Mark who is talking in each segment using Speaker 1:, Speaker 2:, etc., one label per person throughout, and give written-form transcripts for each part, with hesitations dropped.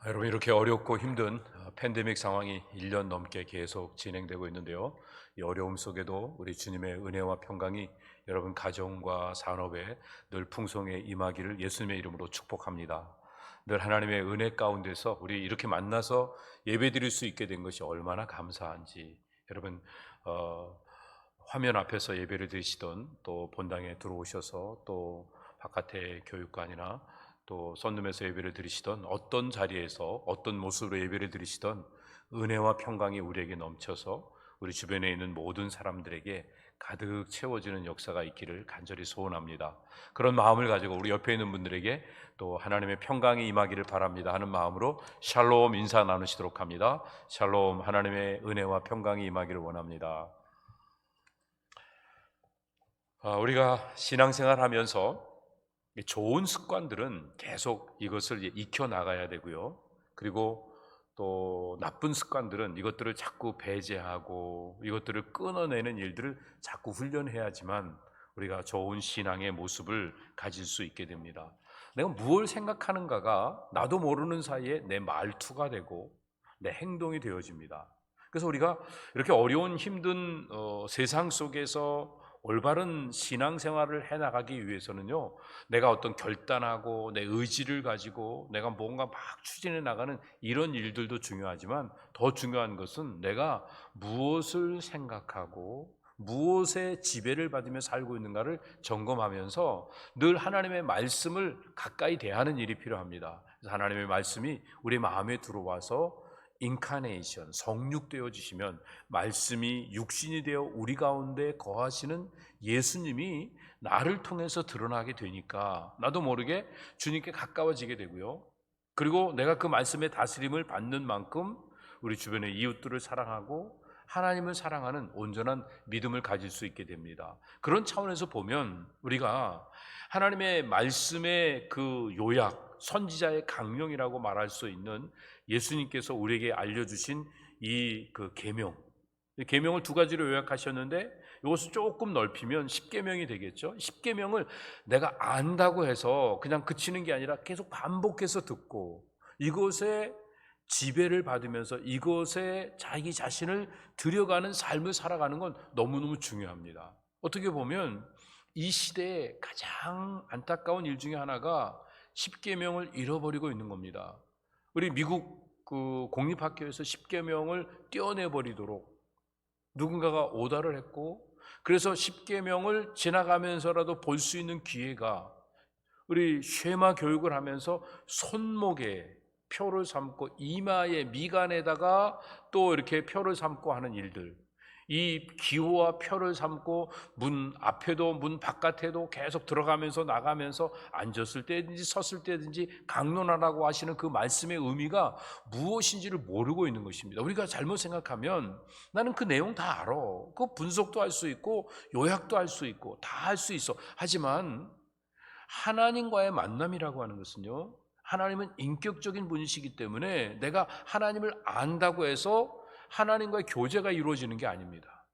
Speaker 1: 여러분, 이렇게 어렵고 힘든 팬데믹 상황이 1년 넘게 계속 진행되고 있는데요. 이 어려움 속에도 우리 주님의 은혜와 평강이 여러분 가정과 산업에 늘 풍성에 임하기를 예수님의 이름으로 축복합니다. 늘 하나님의 은혜 가운데서 우리 이렇게 만나서 예배드릴 수 있게 된 것이 얼마나 감사한지. 여러분, 어, 화면 앞에서 예배를 드리시던, 또 본당에 들어오셔서 또 바깥의 교육관이나 또 선룸에서 예배를 드리시던, 어떤 자리에서 어떤 모습으로 예배를 드리시던 은혜와 평강이 우리에게 넘쳐서 우리 주변에 있는 모든 사람들에게 가득 채워지는 역사가 있기를 간절히 소원합니다. 그런 마음을 가지고 우리 옆에 있는 분들에게 또 하나님의 평강이 임하기를 바랍니다 하는 마음으로 샬롬 인사 나누시도록 합니다. 샬롬, 하나님의 은혜와 평강이 임하기를 원합니다. 우리가 신앙생활 하면서 좋은 습관들은 계속 이것을 익혀 나가야 되고요. 그리고 또 나쁜 습관들은 이것들을 자꾸 배제하고 이것들을 끊어내는 일들을 자꾸 훈련해야지만 우리가 좋은 신앙의 모습을 가질 수 있게 됩니다. 내가 무엇을 생각하는가가 나도 모르는 사이에 내 말투가 되고 내 행동이 되어집니다. 그래서 우리가 이렇게 어려운 힘든 세상 속에서 올바른 신앙생활을 해나가기 위해서는요, 내가 어떤 결단하고 내 의지를 가지고 내가 뭔가 막 추진해 나가는 이런 일들도 중요하지만, 더 중요한 것은 내가 무엇을 생각하고 무엇에 지배를 받으며 살고 있는가를 점검하면서 늘 하나님의 말씀을 가까이 대하는 일이 필요합니다. 그래서 하나님의 말씀이 우리 마음에 들어와서 인카네이션, 성육되어 지시면 말씀이 육신이 되어 우리 가운데 거하시는 예수님이 나를 통해서 드러나게 되니까 나도 모르게 주님께 가까워지게 되고요. 그리고 내가 그 말씀의 다스림을 받는 만큼 우리 주변의 이웃들을 사랑하고 하나님을 사랑하는 온전한 믿음을 가질 수 있게 됩니다. 그런 차원에서 보면 우리가 하나님의 말씀의 그 요약, 선지자의 강령이라고 말할 수 있는 예수님께서 우리에게 알려주신 이 그 계명, 계명을 두 가지로 요약하셨는데 이것을 조금 넓히면 10계명이 되겠죠. 10계명을 내가 안다고 해서 그냥 그치는 게 아니라 계속 반복해서 듣고 이것에 지배를 받으면서 이것에 자기 자신을 들여가는 삶을 살아가는 건 너무너무 중요합니다. 어떻게 보면 이 시대에 가장 안타까운 일 중에 하나가 10계명을 잃어버리고 있는 겁니다. 우리 미국 그 공립학교에서 10계명을 떼어내버리도록 누군가가 오더를 했고, 그래서 10계명을 지나가면서라도 볼 수 있는 기회가, 우리 쉐마 교육을 하면서 손목에 표를 삼고 이마에 미간에다가 또 이렇게 표를 삼고 하는 일들, 이 기호와 표를 삼고 문 앞에도 문 바깥에도 계속 들어가면서 나가면서 앉았을 때든지 섰을 때든지 강론하라고 하시는 그 말씀의 의미가 무엇인지를 모르고 있는 것입니다. 우리가 잘못 생각하면 나는 그 내용 다 알아, 그 분석도 할 수 있고 요약도 할 수 있고 다 할 수 있어. 하지만 하나님과의 만남이라고 하는 것은요, 하나님은 인격적인 분이시기 때문에 내가 하나님을 안다고 해서 하나님과의 교제가 이루어지는 게 아닙니다.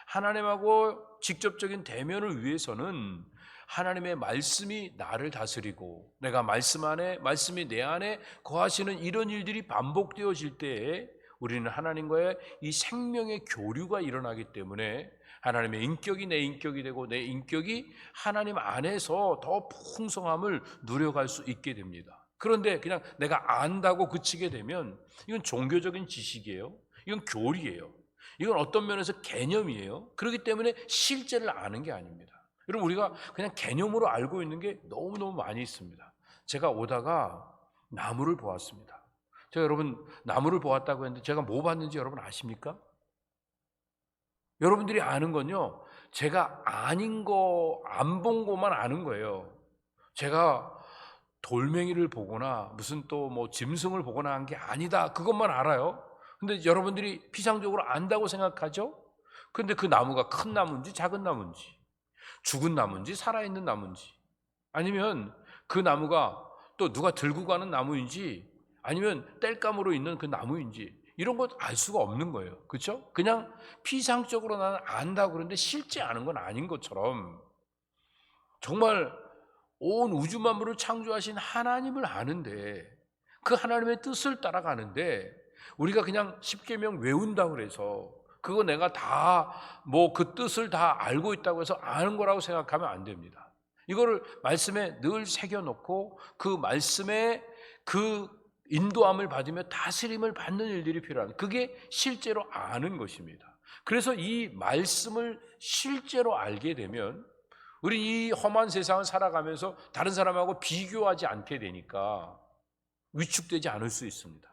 Speaker 1: 하나님하고 직접적인 대면을 위해서는 하나님의 말씀이 나를 다스리고 내가 말씀 안에, 말씀이 내 안에 거하시는 이런 일들이 반복되어질 때에 우리는 하나님과의 이 생명의 교류가 일어나기 때문에 하나님의 인격이 내 인격이 되고 내 인격이 하나님 안에서 더 풍성함을 누려갈 수 있게 됩니다. 그런데 그냥 내가 안다고 그치게 되면 이건 종교적인 지식이에요. 이건 교리예요. 이건 어떤 면에서 개념이에요. 그렇기 때문에 실제를 아는 게 아닙니다. 여러분, 우리가 그냥 개념으로 알고 있는 게 너무너무 많이 있습니다. 제가 오다가 나무를 보았습니다. 제가 여러분 나무를 보았다고 했는데 제가 뭐 봤는지 여러분 아십니까? 여러분들이 아는 건요, 제가 아닌 거, 안 본 것만 아는 거예요. 제가 돌멩이를 보거나 무슨 또 뭐 짐승을 보거나 한 게 아니다, 그것만 알아요. 근데 여러분들이 피상적으로 안다고 생각하죠? 근데 그 나무가 큰 나무인지 작은 나무인지, 죽은 나무인지 살아있는 나무인지, 아니면 그 나무가 또 누가 들고 가는 나무인지, 아니면 땔감으로 있는 그 나무인지, 이런 것 알 수가 없는 거예요. 그렇죠? 그냥 피상적으로 나는 안다고 그러는데 실제 아는 건 아닌 것처럼, 정말 온 우주 만물을 창조하신 하나님을 아는데 그 하나님의 뜻을 따라가는데 우리가 그냥 십계명 외운다고 해서 그거 내가 다 뭐 그 뜻을 다 알고 있다고 해서 아는 거라고 생각하면 안 됩니다. 이거를 말씀에 늘 새겨놓고 그 말씀에 그 인도함을 받으며 다스림을 받는 일들이 필요합니다. 그게 실제로 아는 것입니다. 그래서 이 말씀을 실제로 알게 되면 우리 이 험한 세상을 살아가면서 다른 사람하고 비교하지 않게 되니까 위축되지 않을 수 있습니다.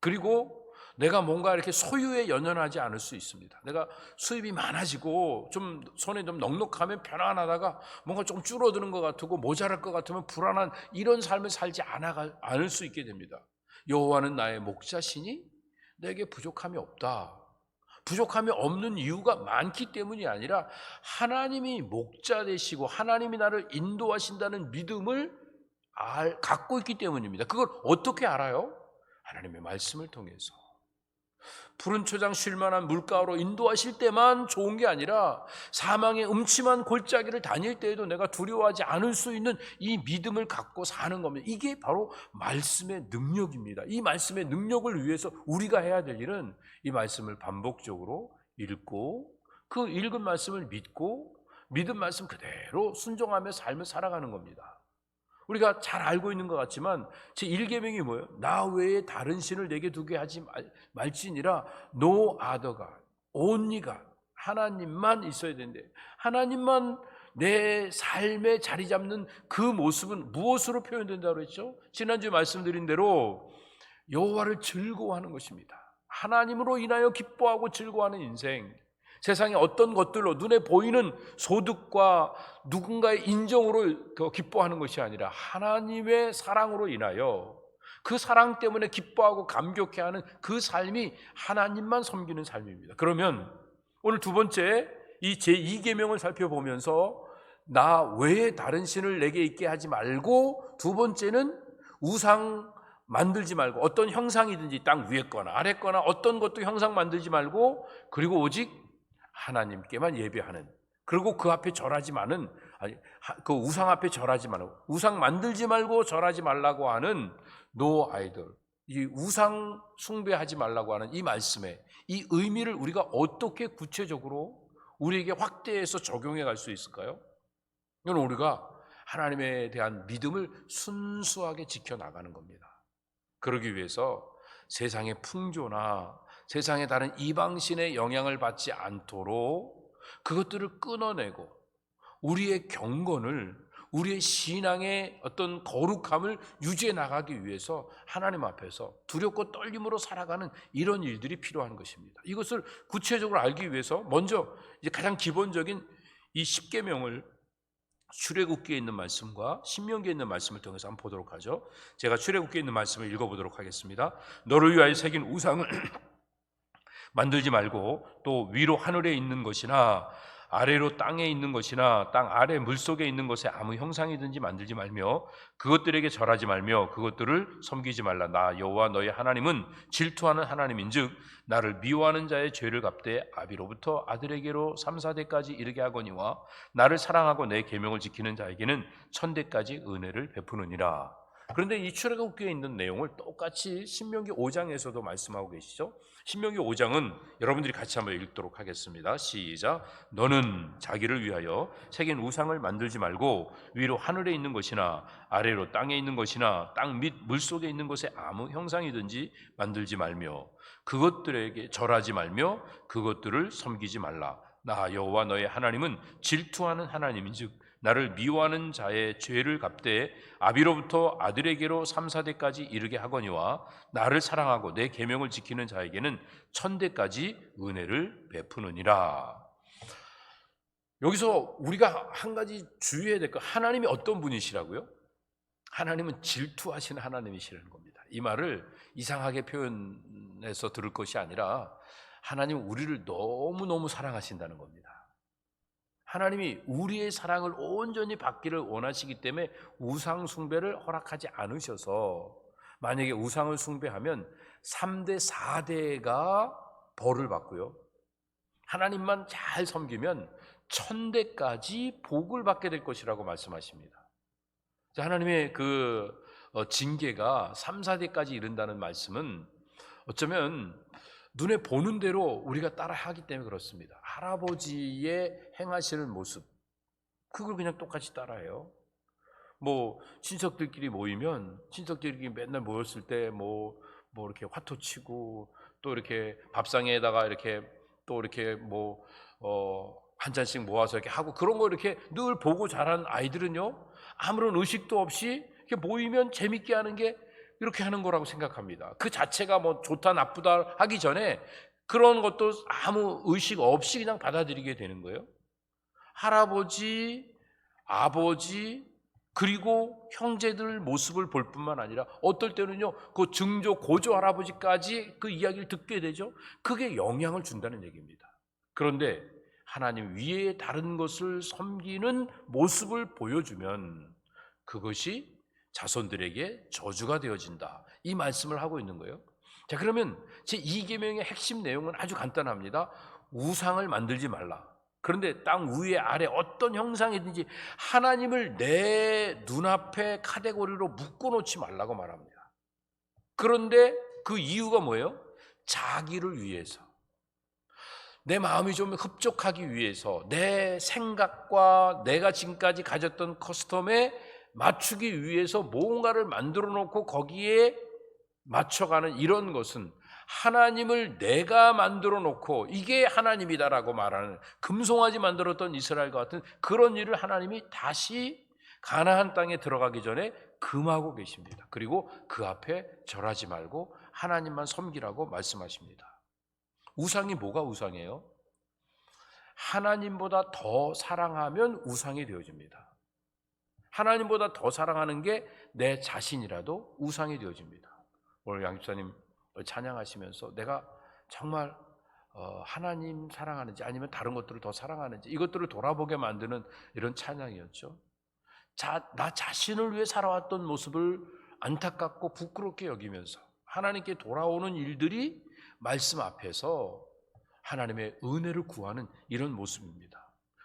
Speaker 1: 그리고 내가 뭔가 이렇게 소유에 연연하지 않을 수 있습니다. 내가 수입이 많아지고 좀 손에 좀 넉넉하면 편안하다가 뭔가 좀 줄어드는 것 같고 모자랄 것 같으면 불안한 이런 삶을 살지 않을 수 있게 됩니다. 여호와는 나의 목자시니 내게 부족함이 없다. 부족함이 없는 이유가 많기 때문이 아니라 하나님이 목자 되시고 하나님이 나를 인도하신다는 믿음을 갖고 있기 때문입니다. 그걸 어떻게 알아요? 하나님의 말씀을 통해서. 푸른 초장 쉴만한 물가로 인도하실 때만 좋은 게 아니라 사망의 음침한 골짜기를 다닐 때에도 내가 두려워하지 않을 수 있는 이 믿음을 갖고 사는 겁니다. 이게 바로 말씀의 능력입니다. 이 말씀의 능력을 위해서 우리가 해야 될 일은 이 말씀을 반복적으로 읽고 그 읽은 말씀을 믿고 믿은 말씀 그대로 순종하며 삶을 살아가는 겁니다. 우리가 잘 알고 있는 것 같지만 제1계명이 뭐예요? 나 외에 다른 신을 내게 두게 하지 말지니라. No other God, only God. 하나님만 있어야 되는데 하나님만 내 삶에 자리 잡는 그 모습은 무엇으로 표현된다고 했죠? 지난주에 말씀드린 대로 여호와를 즐거워하는 것입니다. 하나님으로 인하여 기뻐하고 즐거워하는 인생. 세상의 어떤 것들로 눈에 보이는 소득과 누군가의 인정으로 기뻐하는 것이 아니라 하나님의 사랑으로 인하여 그 사랑 때문에 기뻐하고 감격해하는 그 삶이 하나님만 섬기는 삶입니다. 그러면 오늘 두 번째 이 제2계명을 살펴보면서 나 외에 다른 신을 내게 있게 하지 말고, 두 번째는 우상 만들지 말고, 어떤 형상이든지 땅 위에 거나 아래 거나 어떤 것도 형상 만들지 말고, 그리고 오직 하나님께만 예배하는, 그리고 그 앞에 절하지 마는, 그 우상 앞에 절하지 말고, 우상 만들지 말고 절하지 말라고 하는 no idol, 이 우상 숭배하지 말라고 하는 이 말씀의 이 의미를 우리가 어떻게 구체적으로 우리에게 확대해서 적용해 갈 수 있을까요? 이건 우리가 하나님에 대한 믿음을 순수하게 지켜나가는 겁니다. 그러기 위해서 세상의 풍조나 세상의 다른 이방신의 영향을 받지 않도록 그것들을 끊어내고 우리의 경건을, 우리의 신앙의 어떤 거룩함을 유지해 나가기 위해서 하나님 앞에서 두렵고 떨림으로 살아가는 이런 일들이 필요한 것입니다. 이것을 구체적으로 알기 위해서 먼저 이제 가장 기본적인 이 십계명을 출애굽기에 있는 말씀과 신명기에 있는 말씀을 통해서 한번 보도록 하죠. 제가 출애굽기에 있는 말씀을 읽어보도록 하겠습니다. 너를 위하여 새긴 우상을 만들지 말고, 또 위로 하늘에 있는 것이나 아래로 땅에 있는 것이나 땅 아래 물속에 있는 것에 아무 형상이든지 만들지 말며 그것들에게 절하지 말며 그것들을 섬기지 말라. 나 여호와 너의 하나님은 질투하는 하나님인즉 나를 미워하는 자의 죄를 갚되 아비로부터 아들에게로 3, 4대까지 이르게 하거니와 나를 사랑하고 내 계명을 지키는 자에게는 1000대까지 은혜를 베푸느니라. 그런데 이 출애굽기에 있는 내용을 똑같이 신명기 5장에서도 말씀하고 계시죠. 신명기 5장은 여러분들이 같이 한번 읽도록 하겠습니다. 시작. 너는 자기를 위하여 새긴 우상을 만들지 말고 위로 하늘에 있는 것이나 아래로 땅에 있는 것이나 땅 및 물속에 있는 것에 아무 형상이든지 만들지 말며 그것들에게 절하지 말며 그것들을 섬기지 말라. 나 여호와 너의 하나님은 질투하는 하나님인즉 나를 미워하는 자의 죄를 갚되 아비로부터 아들에게로 3, 4대까지 이르게 하거니와 나를 사랑하고 내 계명을 지키는 자에게는 1000대까지 은혜를 베푸느니라. 여기서 우리가 한 가지 주의해야 될 것, 하나님이 어떤 분이시라고요? 하나님은 질투하시는 하나님이시라는 겁니다. 이 말을 이상하게 표현해서 들을 것이 아니라 하나님은 우리를 너무너무 사랑하신다는 겁니다. 하나님이 우리의 사랑을 온전히 받기를 원하시기 때문에 우상 숭배를 허락하지 않으셔서, 만약에 우상을 숭배하면 3대 4대가 벌을 받고요, 하나님만 잘 섬기면 1000대까지 복을 받게 될 것이라고 말씀하십니다. 하나님의 그 징계가 3, 4대까지 이른다는 말씀은 어쩌면 눈에 보는 대로 우리가 따라 하기 때문에 그렇습니다. 할아버지의 행하시는 모습, 그걸 그냥 똑같이 따라해요. 뭐 친척들끼리 모이면 친척들끼리 맨날 모였을 때 뭐 이렇게 화투 치고, 또 이렇게 밥상에다가 이렇게 또 이렇게 한 잔씩 모아서 이렇게 하고, 그런 거 이렇게 늘 보고 자란 아이들은요, 아무런 의식도 없이 이렇게 모이면 재밌게 하는 게 이렇게 하는 거라고 생각합니다. 그 자체가 뭐 좋다 나쁘다 하기 전에 그런 것도 아무 의식 없이 그냥 받아들이게 되는 거예요. 할아버지, 아버지, 그리고 형제들 모습을 볼 뿐만 아니라 어떨 때는요, 그 증조 고조 할아버지까지 그 이야기를 듣게 되죠. 그게 영향을 준다는 얘기입니다. 그런데 하나님 위에 다른 것을 섬기는 모습을 보여주면 그것이 자손들에게 저주가 되어진다, 이 말씀을 하고 있는 거예요. 자, 그러면 제2계명의 핵심 내용은 아주 간단합니다. 우상을 만들지 말라. 그런데 땅 위에 아래 어떤 형상이든지 하나님을 내 눈앞에 카테고리로 묶어놓지 말라고 말합니다. 그런데 그 이유가 뭐예요? 자기를 위해서, 내 마음이 좀 흡족하기 위해서, 내 생각과 내가 지금까지 가졌던 커스텀에 맞추기 위해서 뭔가를 만들어 놓고 거기에 맞춰가는 이런 것은, 하나님을 내가 만들어 놓고 이게 하나님이다라고 말하는, 금송아지 만들었던 이스라엘과 같은 그런 일을 하나님이 다시 가나안 땅에 들어가기 전에 금하고 계십니다. 그리고 그 앞에 절하지 말고 하나님만 섬기라고 말씀하십니다. 우상이 뭐가 우상이에요? 하나님보다 더 사랑하면 우상이 되어집니다. 하나님보다 더 사랑하는 게 내 자신이라도 우상이 되어집니다. 오늘 양집사님 찬양하시면서 내가 정말 하나님 사랑하는지 아니면 다른 것들을 더 사랑하는지, 이것들을 돌아보게 만드는 이런 찬양이었죠. 나 자신을 위해 살아왔던 모습을 안타깝고 부끄럽게 여기면서 하나님께 돌아오는 일들이 말씀 앞에서 하나님의 은혜를 구하는 이런 모습입니다.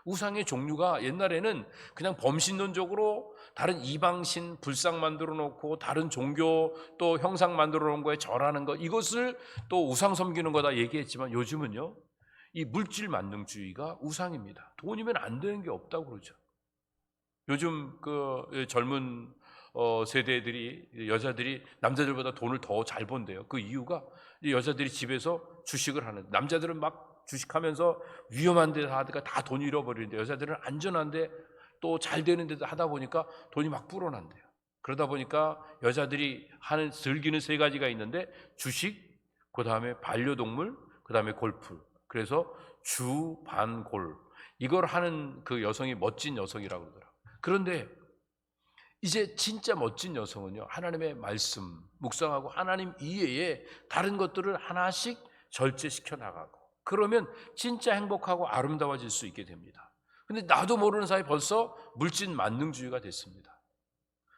Speaker 1: 우상의 종류가 옛날에는 그냥 범신론적으로 다른 이방신 불상 만들어 놓고 다른 종교 또 형상 만들어 놓은 거에 절하는 것, 이것을 또 우상 섬기는 거다 얘기했지만, 요즘은요, 이 물질 만능주의가 우상입니다. 돈이면 안 되는 게 없다고 그러죠. 요즘 그 젊은 세대들이, 여자들이 남자들보다 돈을 더 잘 번대요. 그 이유가 이 여자들이 집에서 주식을 하는, 남자들은 막 주식하면서 위험한 데 하다가 다 돈 잃어버리는데, 여자들은 안전한데 또 잘 되는 데도 하다 보니까 돈이 막 불어난대요. 그러다 보니까 여자들이 즐기는 세 가지가 있는데, 주식, 그 다음에 반려동물, 그 다음에 골프. 그래서 주반골, 이걸 하는 그 여성이 멋진 여성이라고 그러더라고요. 그런데 이제 진짜 멋진 여성은요, 하나님의 말씀 묵상하고 하나님 이외에 다른 것들을 하나씩 절제시켜 나가고, 그러면 진짜 행복하고 아름다워질 수 있게 됩니다. 근데 나도 모르는 사이 벌써 물질 만능주의가 됐습니다.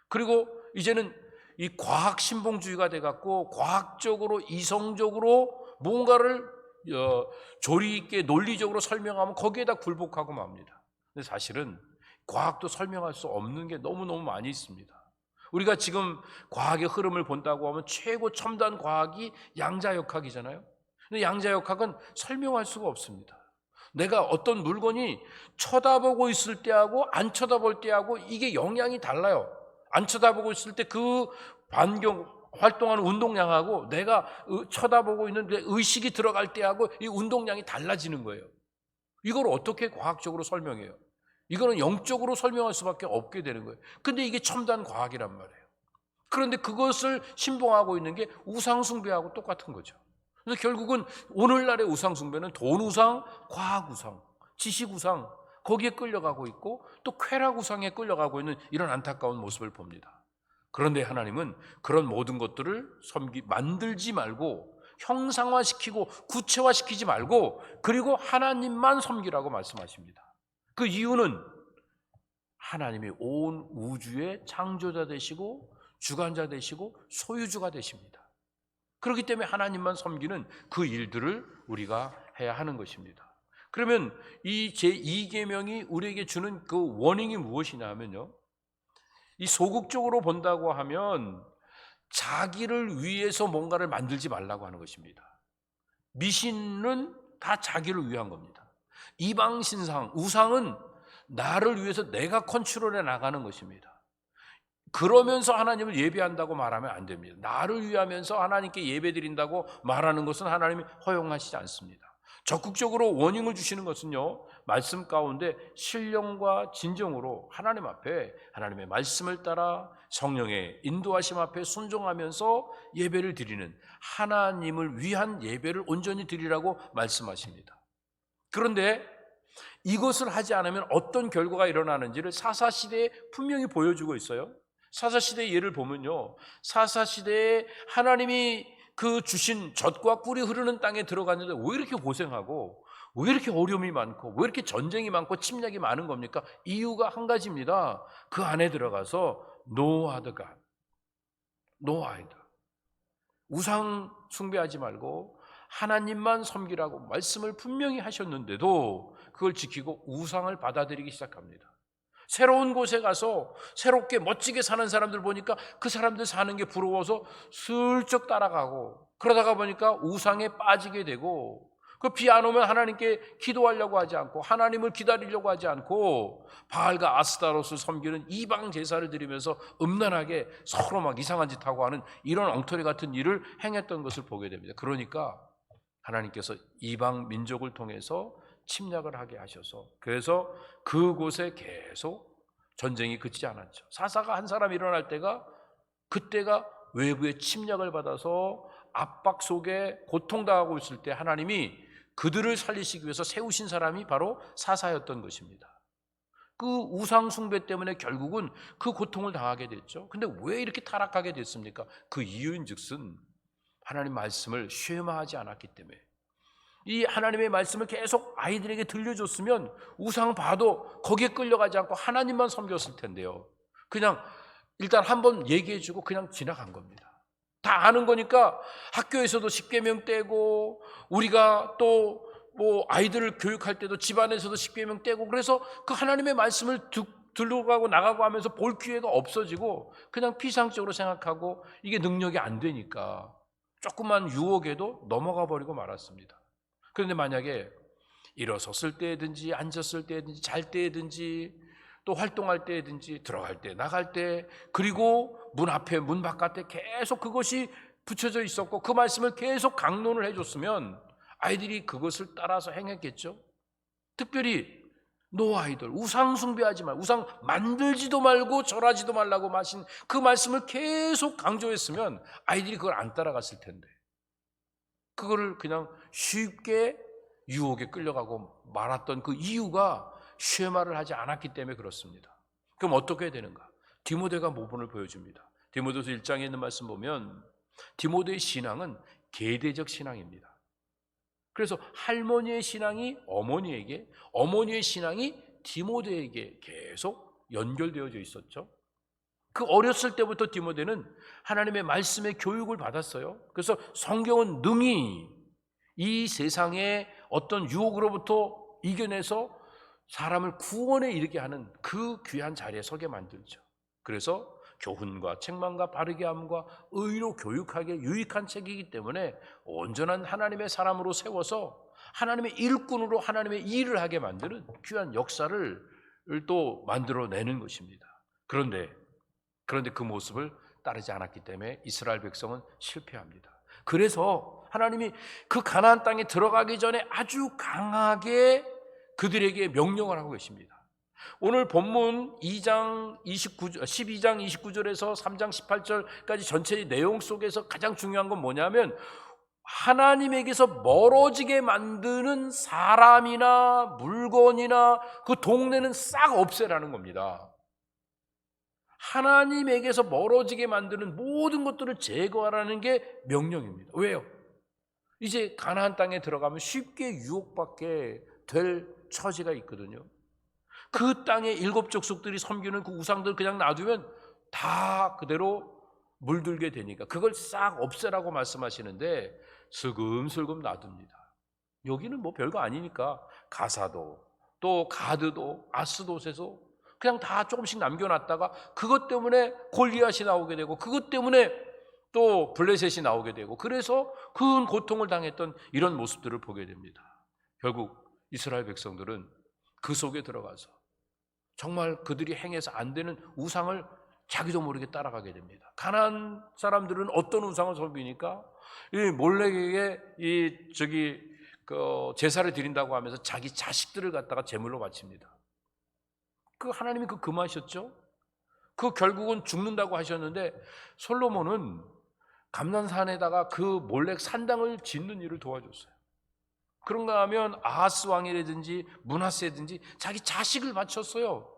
Speaker 1: 그리고 이제는 이 과학 신봉주의가 돼갖고 과학적으로 이성적으로 뭔가를 조리 있게 논리적으로 설명하면 거기에다 굴복하고 맙니다. 근데 사실은 과학도 설명할 수 없는 게 너무너무 많이 있습니다. 우리가 지금 과학의 흐름을 본다고 하면 최고 첨단 과학이 양자역학이잖아요. 근데 양자역학은 설명할 수가 없습니다. 내가 어떤 물건이 쳐다보고 있을 때하고 안 쳐다볼 때하고 이게 영향이 달라요. 안 쳐다보고 있을 때 그 반경 활동하는 운동량하고 내가 쳐다보고 있는데 의식이 들어갈 때하고 이 운동량이 달라지는 거예요. 이걸 어떻게 과학적으로 설명해요? 이거는 영적으로 설명할 수밖에 없게 되는 거예요. 근데 이게 첨단 과학이란 말이에요. 그런데 그것을 신봉하고 있는 게 우상숭배하고 똑같은 거죠. 그래서 결국은 오늘날의 우상숭배는 돈 우상, 과학 우상, 지식 우상, 거기에 끌려가고 있고 또 쾌락 우상에 끌려가고 있는 이런 안타까운 모습을 봅니다. 그런데 하나님은 그런 모든 것들을 만들지 말고 형상화시키고 구체화시키지 말고, 그리고 하나님만 섬기라고 말씀하십니다. 그 이유는 하나님이 온 우주의 창조자 되시고 주관자 되시고 소유주가 되십니다. 그렇기 때문에 하나님만 섬기는 그 일들을 우리가 해야 하는 것입니다. 그러면 이 제2계명이 우리에게 주는 그 워닝이 무엇이냐 하면요, 이 소극적으로 본다고 하면 자기를 위해서 뭔가를 만들지 말라고 하는 것입니다. 미신은 다 자기를 위한 겁니다. 이방 신상, 우상은 나를 위해서 내가 컨트롤해 나가는 것입니다. 그러면서 하나님을 예배한다고 말하면 안 됩니다. 나를 위하면서 하나님께 예배드린다고 말하는 것은 하나님이 허용하시지 않습니다. 적극적으로 워닝을 주시는 것은요, 말씀 가운데 신령과 진정으로 하나님 앞에 하나님의 말씀을 따라 성령의 인도하심 앞에 순종하면서 예배를 드리는, 하나님을 위한 예배를 온전히 드리라고 말씀하십니다. 그런데 이것을 하지 않으면 어떤 결과가 일어나는지를 사사시대에 분명히 보여주고 있어요. 사사시대의 예를 보면요, 사사시대에 하나님이 그 주신 젖과 꿀이 흐르는 땅에 들어갔는데 왜 이렇게 고생하고 왜 이렇게 어려움이 많고 왜 이렇게 전쟁이 많고 침략이 많은 겁니까? 이유가 한 가지입니다. 그 안에 들어가서 노아드가, 노아이드, 우상 숭배하지 말고 하나님만 섬기라고 말씀을 분명히 하셨는데도 그걸 지키고 우상을 받아들이기 시작합니다. 새로운 곳에 가서 새롭게 멋지게 사는 사람들 보니까 그 사람들 사는 게 부러워서 슬쩍 따라가고, 그러다가 보니까 우상에 빠지게 되고, 그 비 안 오면 하나님께 기도하려고 하지 않고 하나님을 기다리려고 하지 않고 바알과 아스타롯을 섬기는 이방 제사를 드리면서 음란하게 서로 막 이상한 짓 하고 하는 이런 엉터리 같은 일을 행했던 것을 보게 됩니다. 그러니까 하나님께서 이방 민족을 통해서 침략을 하게 하셔서, 그래서 그곳에 계속 전쟁이 그치지 않았죠. 사사가 한 사람 일어날 때가, 그때가 외부의 침략을 받아서 압박 속에 고통당하고 있을 때 하나님이 그들을 살리시기 위해서 세우신 사람이 바로 사사였던 것입니다. 그 우상 숭배 때문에 결국은 그 고통을 당하게 됐죠. 근데 왜 이렇게 타락하게 됐습니까? 그 이유인즉슨 하나님 말씀을 쉐마하지 않았기 때문에. 이 하나님의 말씀을 계속 아이들에게 들려줬으면 우상 봐도 거기에 끌려가지 않고 하나님만 섬겼을 텐데요. 그냥 일단 한번 얘기해주고 그냥 지나간 겁니다. 다 아는 거니까 학교에서도 십계명 떼고, 우리가 또 뭐 아이들을 교육할 때도 집안에서도 십계명 떼고, 그래서 그 하나님의 말씀을 들어가고 나가고 하면서 볼 기회가 없어지고 그냥 피상적으로 생각하고 이게 능력이 안 되니까 조그만 유혹에도 넘어가 버리고 말았습니다. 그런데 만약에 일어섰을 때든지 앉았을 때든지 잘 때든지 또 활동할 때든지 들어갈 때 나갈 때, 그리고 문 앞에 문 바깥에 계속 그것이 붙여져 있었고 그 말씀을 계속 강론을 해줬으면 아이들이 그것을 따라서 행했겠죠. 특별히 노아이들, 우상 숭배하지 말고 우상 만들지도 말고 절하지도 말라고 마신 그 말씀을 계속 강조했으면 아이들이 그걸 안 따라갔을 텐데, 그거를 그냥 쉽게 유혹에 끌려가고 말았던 그 이유가 쉐마를 하지 않았기 때문에 그렇습니다. 그럼 어떻게 해야 되는가? 디모데가 모본을 보여줍니다. 디모데서 1장에 있는 말씀 보면 디모데의 신앙은 계대적 신앙입니다. 그래서 할머니의 신앙이 어머니에게, 어머니의 신앙이 디모데에게 계속 연결되어져 있었죠. 그 어렸을 때부터 디모데는 하나님의 말씀의 교육을 받았어요. 그래서 성경은 능히 이 세상의 어떤 유혹으로부터 이겨내서 사람을 구원에 이르게 하는 그 귀한 자리에 서게 만들죠. 그래서 교훈과 책망과 바르게 함과 의로 교육하기에 유익한 책이기 때문에 온전한 하나님의 사람으로 세워서 하나님의 일꾼으로 하나님의 일을 하게 만드는 귀한 역사를 또 만들어내는 것입니다. 그런데 그 모습을 따르지 않았기 때문에 이스라엘 백성은 실패합니다. 그래서 하나님이 그 가나안 땅에 들어가기 전에 아주 강하게 그들에게 명령을 하고 계십니다. 오늘 본문 12장 29절에서 3장 18절까지 전체의 내용 속에서 가장 중요한 건 뭐냐면 하나님에게서 멀어지게 만드는 사람이나 물건이나 그 동네는 싹 없애라는 겁니다. 하나님에게서 멀어지게 만드는 모든 것들을 제거하라는 게 명령입니다. 왜요? 이제 가나안 땅에 들어가면 쉽게 유혹받게 될 처지가 있거든요. 그 땅의 7 족속들이 섬기는 그 우상들 그냥 놔두면 다 그대로 물들게 되니까 그걸 싹 없애라고 말씀하시는데 슬금슬금 놔둡니다. 여기는 뭐 별거 아니니까 가사도 또 가드도 아스돗에서 그냥 다 조금씩 남겨놨다가 그것 때문에 골리앗이 나오게 되고 그것 때문에 또 블레셋이 나오게 되고 그래서 큰 고통을 당했던 이런 모습들을 보게 됩니다. 결국 이스라엘 백성들은 그 속에 들어가서 정말 그들이 행해서 안 되는 우상을 자기도 모르게 따라가게 됩니다. 가나안 사람들은 어떤 우상을 섬기니까 이 몰렉에게 제사를 드린다고 하면서 자기 자식들을 갖다가 제물로 바칩니다. 그 하나님이 금하셨죠. 그 결국은 죽는다고 하셨는데 솔로몬은 감난산에다가 그 몰렉 산당을 짓는 일을 도와줬어요. 그런가 하면 아하스 왕이라든지 므낫세든지 자기 자식을 바쳤어요.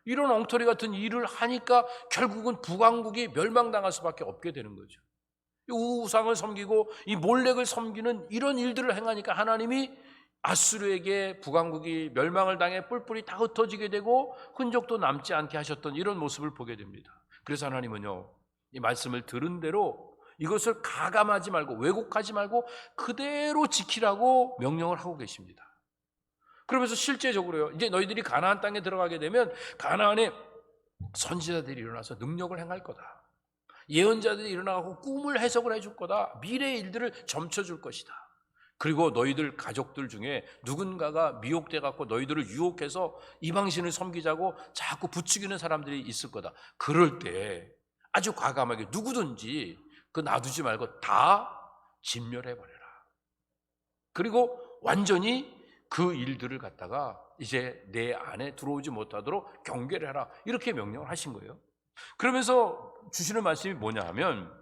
Speaker 1: 이런 엉터리 같은 일을 하니까 결국은 북왕국이 멸망당할 수밖에 없게 되는 거죠. 우상을 섬기고 이 몰렉을 섬기는 이런 일들을 행하니까 하나님이 아수르에게 북왕국이 멸망을 당해 뿔뿔이 다 흩어지게 되고 흔적도 남지 않게 하셨던 이런 모습을 보게 됩니다. 그래서 하나님은요, 이 말씀을 들은 대로 이것을 가감하지 말고 왜곡하지 말고 그대로 지키라고 명령을 하고 계십니다. 그러면서 실제적으로요, 이제 너희들이 가나안 땅에 들어가게 되면 가나안에 선지자들이 일어나서 능력을 행할 거다. 예언자들이 일어나고 꿈을 해석을 해줄 거다. 미래의 일들을 점쳐줄 것이다. 그리고 너희들 가족들 중에 누군가가 미혹돼 갖고 너희들을 유혹해서 이방신을 섬기자고 자꾸 부추기는 사람들이 있을 거다. 그럴 때 아주 과감하게 누구든지 놔두지 말고 다 진멸해버려라. 그리고 완전히 그 일들을 갖다가 이제 내 안에 들어오지 못하도록 경계를 해라. 이렇게 명령을 하신 거예요. 그러면서 주시는 말씀이 뭐냐 하면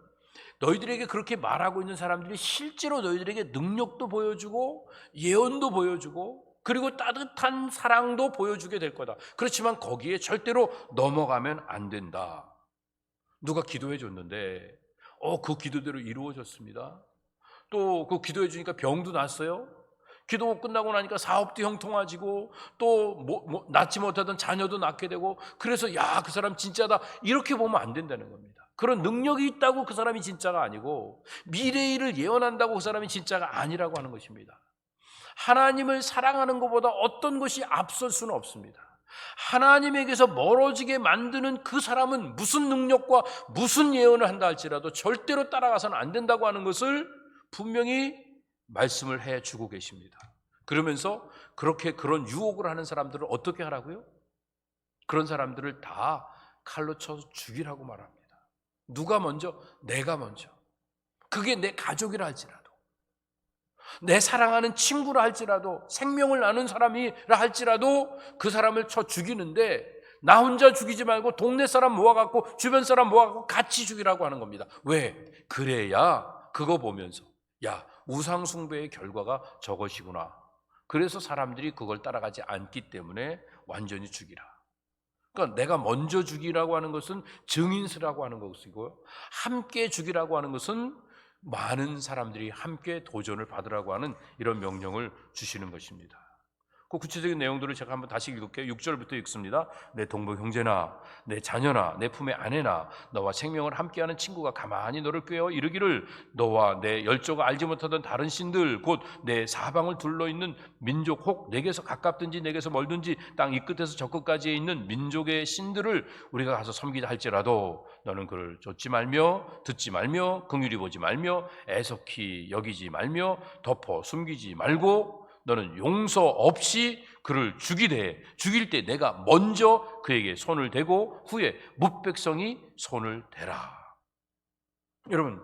Speaker 1: 너희들에게 그렇게 말하고 있는 사람들이 실제로 너희들에게 능력도 보여주고 예언도 보여주고 그리고 따뜻한 사랑도 보여주게 될 거다. 그렇지만 거기에 절대로 넘어가면 안 된다. 누가 기도해 줬는데 그 기도대로 이루어졌습니다. 또 그 기도해 주니까 병도 났어요. 기도 끝나고 나니까 사업도 형통해지고 또 낳지 못하던 자녀도 낳게 되고 그래서 야, 그 사람 진짜다 이렇게 보면 안 된다는 겁니다. 그런 능력이 있다고 그 사람이 진짜가 아니고 미래의 일을 예언한다고 그 사람이 진짜가 아니라고 하는 것입니다. 하나님을 사랑하는 것보다 어떤 것이 앞설 수는 없습니다. 하나님에게서 멀어지게 만드는 그 사람은 무슨 능력과 무슨 예언을 한다 할지라도 절대로 따라가서는 안 된다고 하는 것을 분명히 말씀을 해주고 계십니다. 그러면서 그런 유혹을 하는 사람들을 어떻게 하라고요? 그런 사람들을 다 칼로 쳐서 죽이라고 말합니다. 누가 먼저? 내가 먼저. 그게 내 가족이라 할지라도, 내 사랑하는 친구라 할지라도, 생명을 나눈 사람이라 할지라도 그 사람을 쳐 죽이는데 나 혼자 죽이지 말고 동네 사람 모아갖고 주변 사람 모아갖고 같이 죽이라고 하는 겁니다. 왜? 그래야 그거 보면서 야, 우상 숭배의 결과가 저것이구나. 그래서 사람들이 그걸 따라가지 않기 때문에 완전히 죽이라. 그러니까 내가 먼저 죽이라고 하는 것은 증인수라고 하는 것이고요. 함께 죽이라고 하는 것은 많은 사람들이 함께 도전을 받으라고 하는 이런 명령을 주시는 것입니다. 그 구체적인 내용들을 제가 한번 다시 읽을게요. 6절부터 읽습니다. 내 동복 형제나 내 자녀나 내 품의 아내나 너와 생명을 함께하는 친구가 가만히 너를 꾀어 이르기를 너와 내 열조가 알지 못하던 다른 신들 곧 내 사방을 둘러있는 민족 혹 내게서 가깝든지 내게서 멀든지 땅 이 끝에서 저 끝까지에 있는 민족의 신들을 우리가 가서 섬기자 할지라도 너는 그를 좇지 말며 듣지 말며 긍휼히 보지 말며 애석히 여기지 말며 덮어 숨기지 말고 너는 용서 없이 그를 죽일 때 내가 먼저 그에게 손을 대고 후에 뭇백성이 손을 대라. 여러분,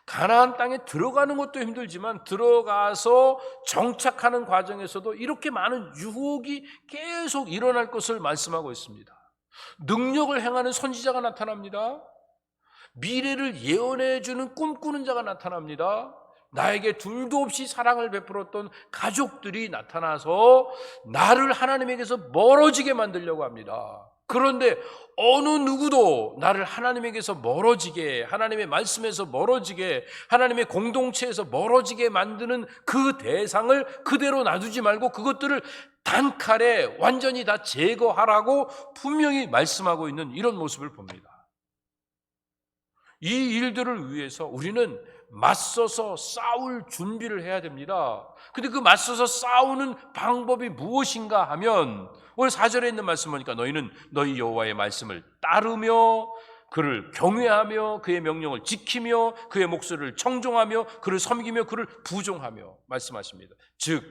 Speaker 1: 가나안 땅에 들어가는 것도 힘들지만 들어가서 정착하는 과정에서도 이렇게 많은 유혹이 계속 일어날 것을 말씀하고 있습니다. 능력을 행하는 선지자가 나타납니다. 미래를 예언해주는 꿈꾸는 자가 나타납니다. 나에게 둘도 없이 사랑을 베풀었던 가족들이 나타나서 나를 하나님에게서 멀어지게 만들려고 합니다. 그런데 어느 누구도 나를 하나님에게서 멀어지게, 하나님의 말씀에서 멀어지게, 하나님의 공동체에서 멀어지게 만드는 그 대상을 그대로 놔두지 말고 그것들을 단칼에 완전히 다 제거하라고 분명히 말씀하고 있는 이런 모습을 봅니다. 이 일들을 위해서 우리는 맞서서 싸울 준비를 해야 됩니다. 근데 그 맞서서 싸우는 방법이 무엇인가 하면 오늘 4절에 있는 말씀 보니까 너희는 너희 여호와의 말씀을 따르며 그를 경외하며 그의 명령을 지키며 그의 목소리를 청종하며 그를 섬기며 그를 부종하며 말씀하십니다. 즉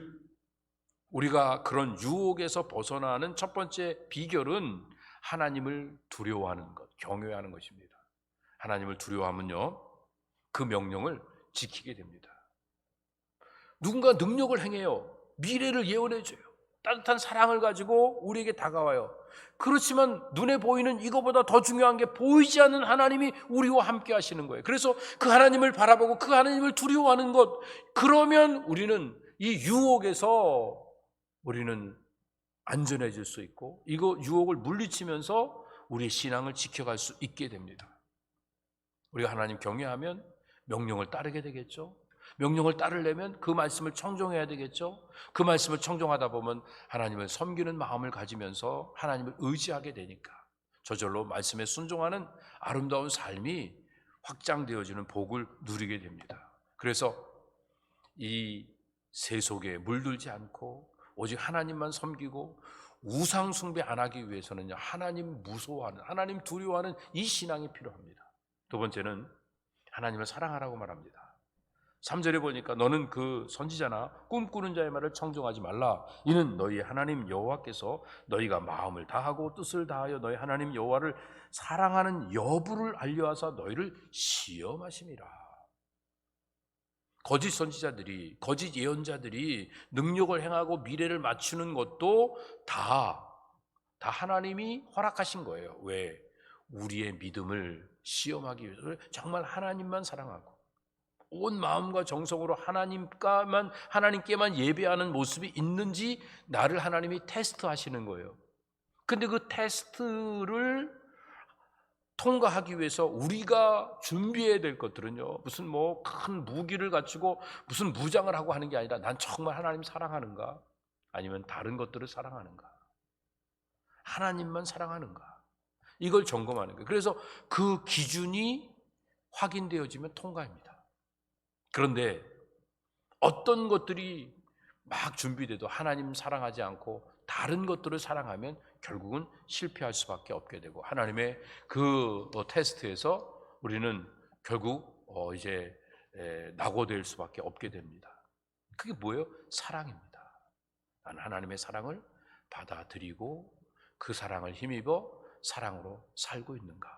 Speaker 1: 우리가 그런 유혹에서 벗어나는 첫 번째 비결은 하나님을 두려워하는 것, 경외하는 것입니다. 하나님을 두려워하면요, 그 명령을 지키게 됩니다. 누군가 능력을 행해요. 미래를 예언해 줘요. 따뜻한 사랑을 가지고 우리에게 다가와요. 그렇지만 눈에 보이는 이거보다 더 중요한 게 보이지 않는 하나님이 우리와 함께 하시는 거예요. 그래서 그 하나님을 바라보고 그 하나님을 두려워하는 것, 그러면 우리는 이 유혹에서 우리는 안전해질 수 있고 이거 유혹을 물리치면서 우리의 신앙을 지켜갈 수 있게 됩니다. 우리가 하나님 경외하면 명령을 따르게 되겠죠. 명령을 따르려면 그 말씀을 청종해야 되겠죠. 그 말씀을 청종하다 보면 하나님을 섬기는 마음을 가지면서 하나님을 의지하게 되니까 저절로 말씀에 순종하는 아름다운 삶이 확장되어지는 복을 누리게 됩니다. 그래서 이 세속에 물들지 않고 오직 하나님만 섬기고 우상 숭배 안 하기 위해서는요, 하나님 무서워하는, 하나님 두려워하는 이 신앙이 필요합니다. 두 번째는 하나님을 사랑하라고 말합니다. 3절에 보니까 너는 그 선지자나 꿈꾸는 자의 말을 청종하지 말라. 이는 너희 하나님 여호와께서 너희가 마음을 다하고 뜻을 다하여 너희 하나님 여호와를 사랑하는 여부를 알려하사 너희를 시험하심이라. 거짓 선지자들이, 거짓 예언자들이 능력을 행하고 미래를 맞추는 것도 다 하나님이 허락하신 거예요. 왜? 우리의 믿음을 시험하기 위해서 정말 하나님만 사랑하고 온 마음과 정성으로 하나님께만 예배하는 모습이 있는지 나를 하나님이 테스트하시는 거예요. 근데 그 테스트를 통과하기 위해서 우리가 준비해야 될 것들은요, 무슨 뭐 큰 무기를 갖추고 무슨 무장을 하고 하는 게 아니라 난 정말 하나님 사랑하는가? 아니면 다른 것들을 사랑하는가? 하나님만 사랑하는가? 이걸 점검하는 거예요. 그래서 그 기준이 확인되어지면 통과입니다. 그런데 어떤 것들이 막 준비돼도 하나님 사랑하지 않고 다른 것들을 사랑하면 결국은 실패할 수밖에 없게 되고 하나님의 그 테스트에서 우리는 결국 이제 낙오될 수밖에 없게 됩니다. 그게 뭐예요? 사랑입니다. 나는 하나님의 사랑을 받아들이고 그 사랑을 힘입어 사랑으로 살고 있는가?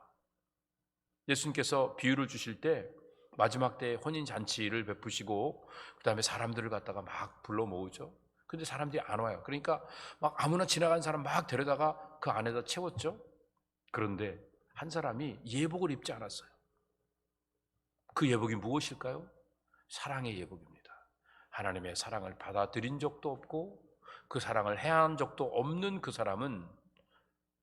Speaker 1: 예수님께서 비유를 주실 때 마지막 때 혼인잔치를 베푸시고 그 다음에 사람들을 갖다가 막 불러 모으죠. 근데 사람들이 안 와요. 그러니까 막 아무나 지나간 사람 막 데려다가 그 안에다 채웠죠. 그런데 한 사람이 예복을 입지 않았어요. 그 예복이 무엇일까요? 사랑의 예복입니다. 하나님의 사랑을 받아들인 적도 없고 그 사랑을 행한 적도 없는 그 사람은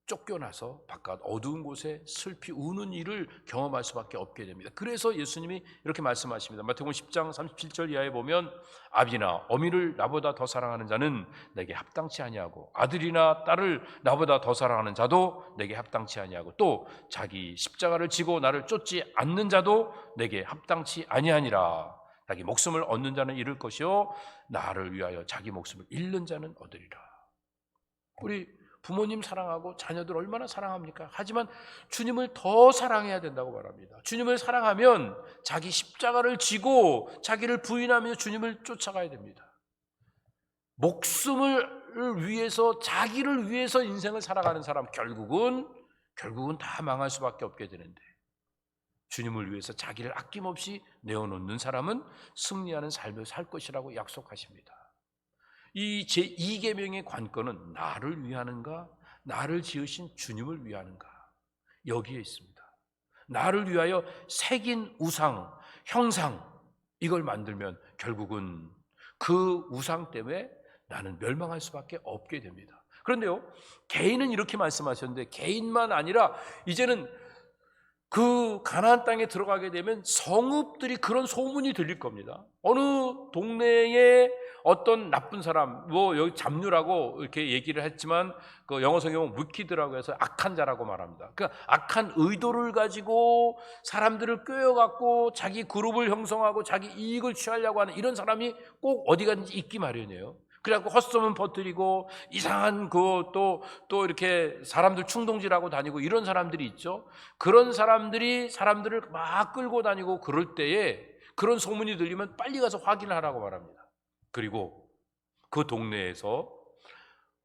Speaker 1: 쫓겨나서 바깥 어두운 곳에 슬피 우는 일을 경험할 수밖에 없게 됩니다. 그래서 예수님이 이렇게 말씀하십니다. 마태복음 10장 37절 이하에 보면 아비나 어미를 나보다 더 사랑하는 자는 내게 합당치 아니하고 아들이나 딸을 나보다 더 사랑하는 자도 내게 합당치 아니하고 또 자기 십자가를 지고 나를 쫓지 않는 자도 내게 합당치 아니하니라. 자기 목숨을 얻는 자는 잃을 것이요 나를 위하여 자기 목숨을 잃는 자는 얻으리라. 우리 부모님 사랑하고 자녀들 얼마나 사랑합니까? 하지만 주님을 더 사랑해야 된다고 말합니다. 주님을 사랑하면 자기 십자가를 지고 자기를 부인하며 주님을 쫓아가야 됩니다. 목숨을 위해서 자기를 위해서 인생을 살아가는 사람 결국은 다 망할 수밖에 없게 되는데 주님을 위해서 자기를 아낌없이 내어놓는 사람은 승리하는 삶을 살 것이라고 약속하십니다. 이 제2계명의 관건은 나를 위하는가, 나를 지으신 주님을 위하는가 여기에 있습니다. 나를 위하여 새긴 우상, 형상 이걸 만들면 결국은 그 우상 때문에 나는 멸망할 수밖에 없게 됩니다. 그런데요, 개인은 이렇게 말씀하셨는데 개인만 아니라 이제는 그 가나안 땅에 들어가게 되면 성읍들이 그런 소문이 들릴 겁니다. 어느 동네에 어떤 나쁜 사람, 뭐 여기 잡류라고 이렇게 얘기를 했지만 그 영어 성경은 위키드라고 해서 악한 자라고 말합니다. 그러니까 악한 의도를 가지고 사람들을 꿰어갖고 자기 그룹을 형성하고 자기 이익을 취하려고 하는 이런 사람이 꼭 어디 가든지 있기 마련이에요. 그래갖고 헛소문 퍼뜨리고 이상한 또 이렇게 사람들 충동질하고 다니고 이런 사람들이 있죠. 그런 사람들이 사람들을 막 끌고 다니고 그럴 때에 그런 소문이 들리면 빨리 가서 확인을 하라고 말합니다. 그리고 그 동네에서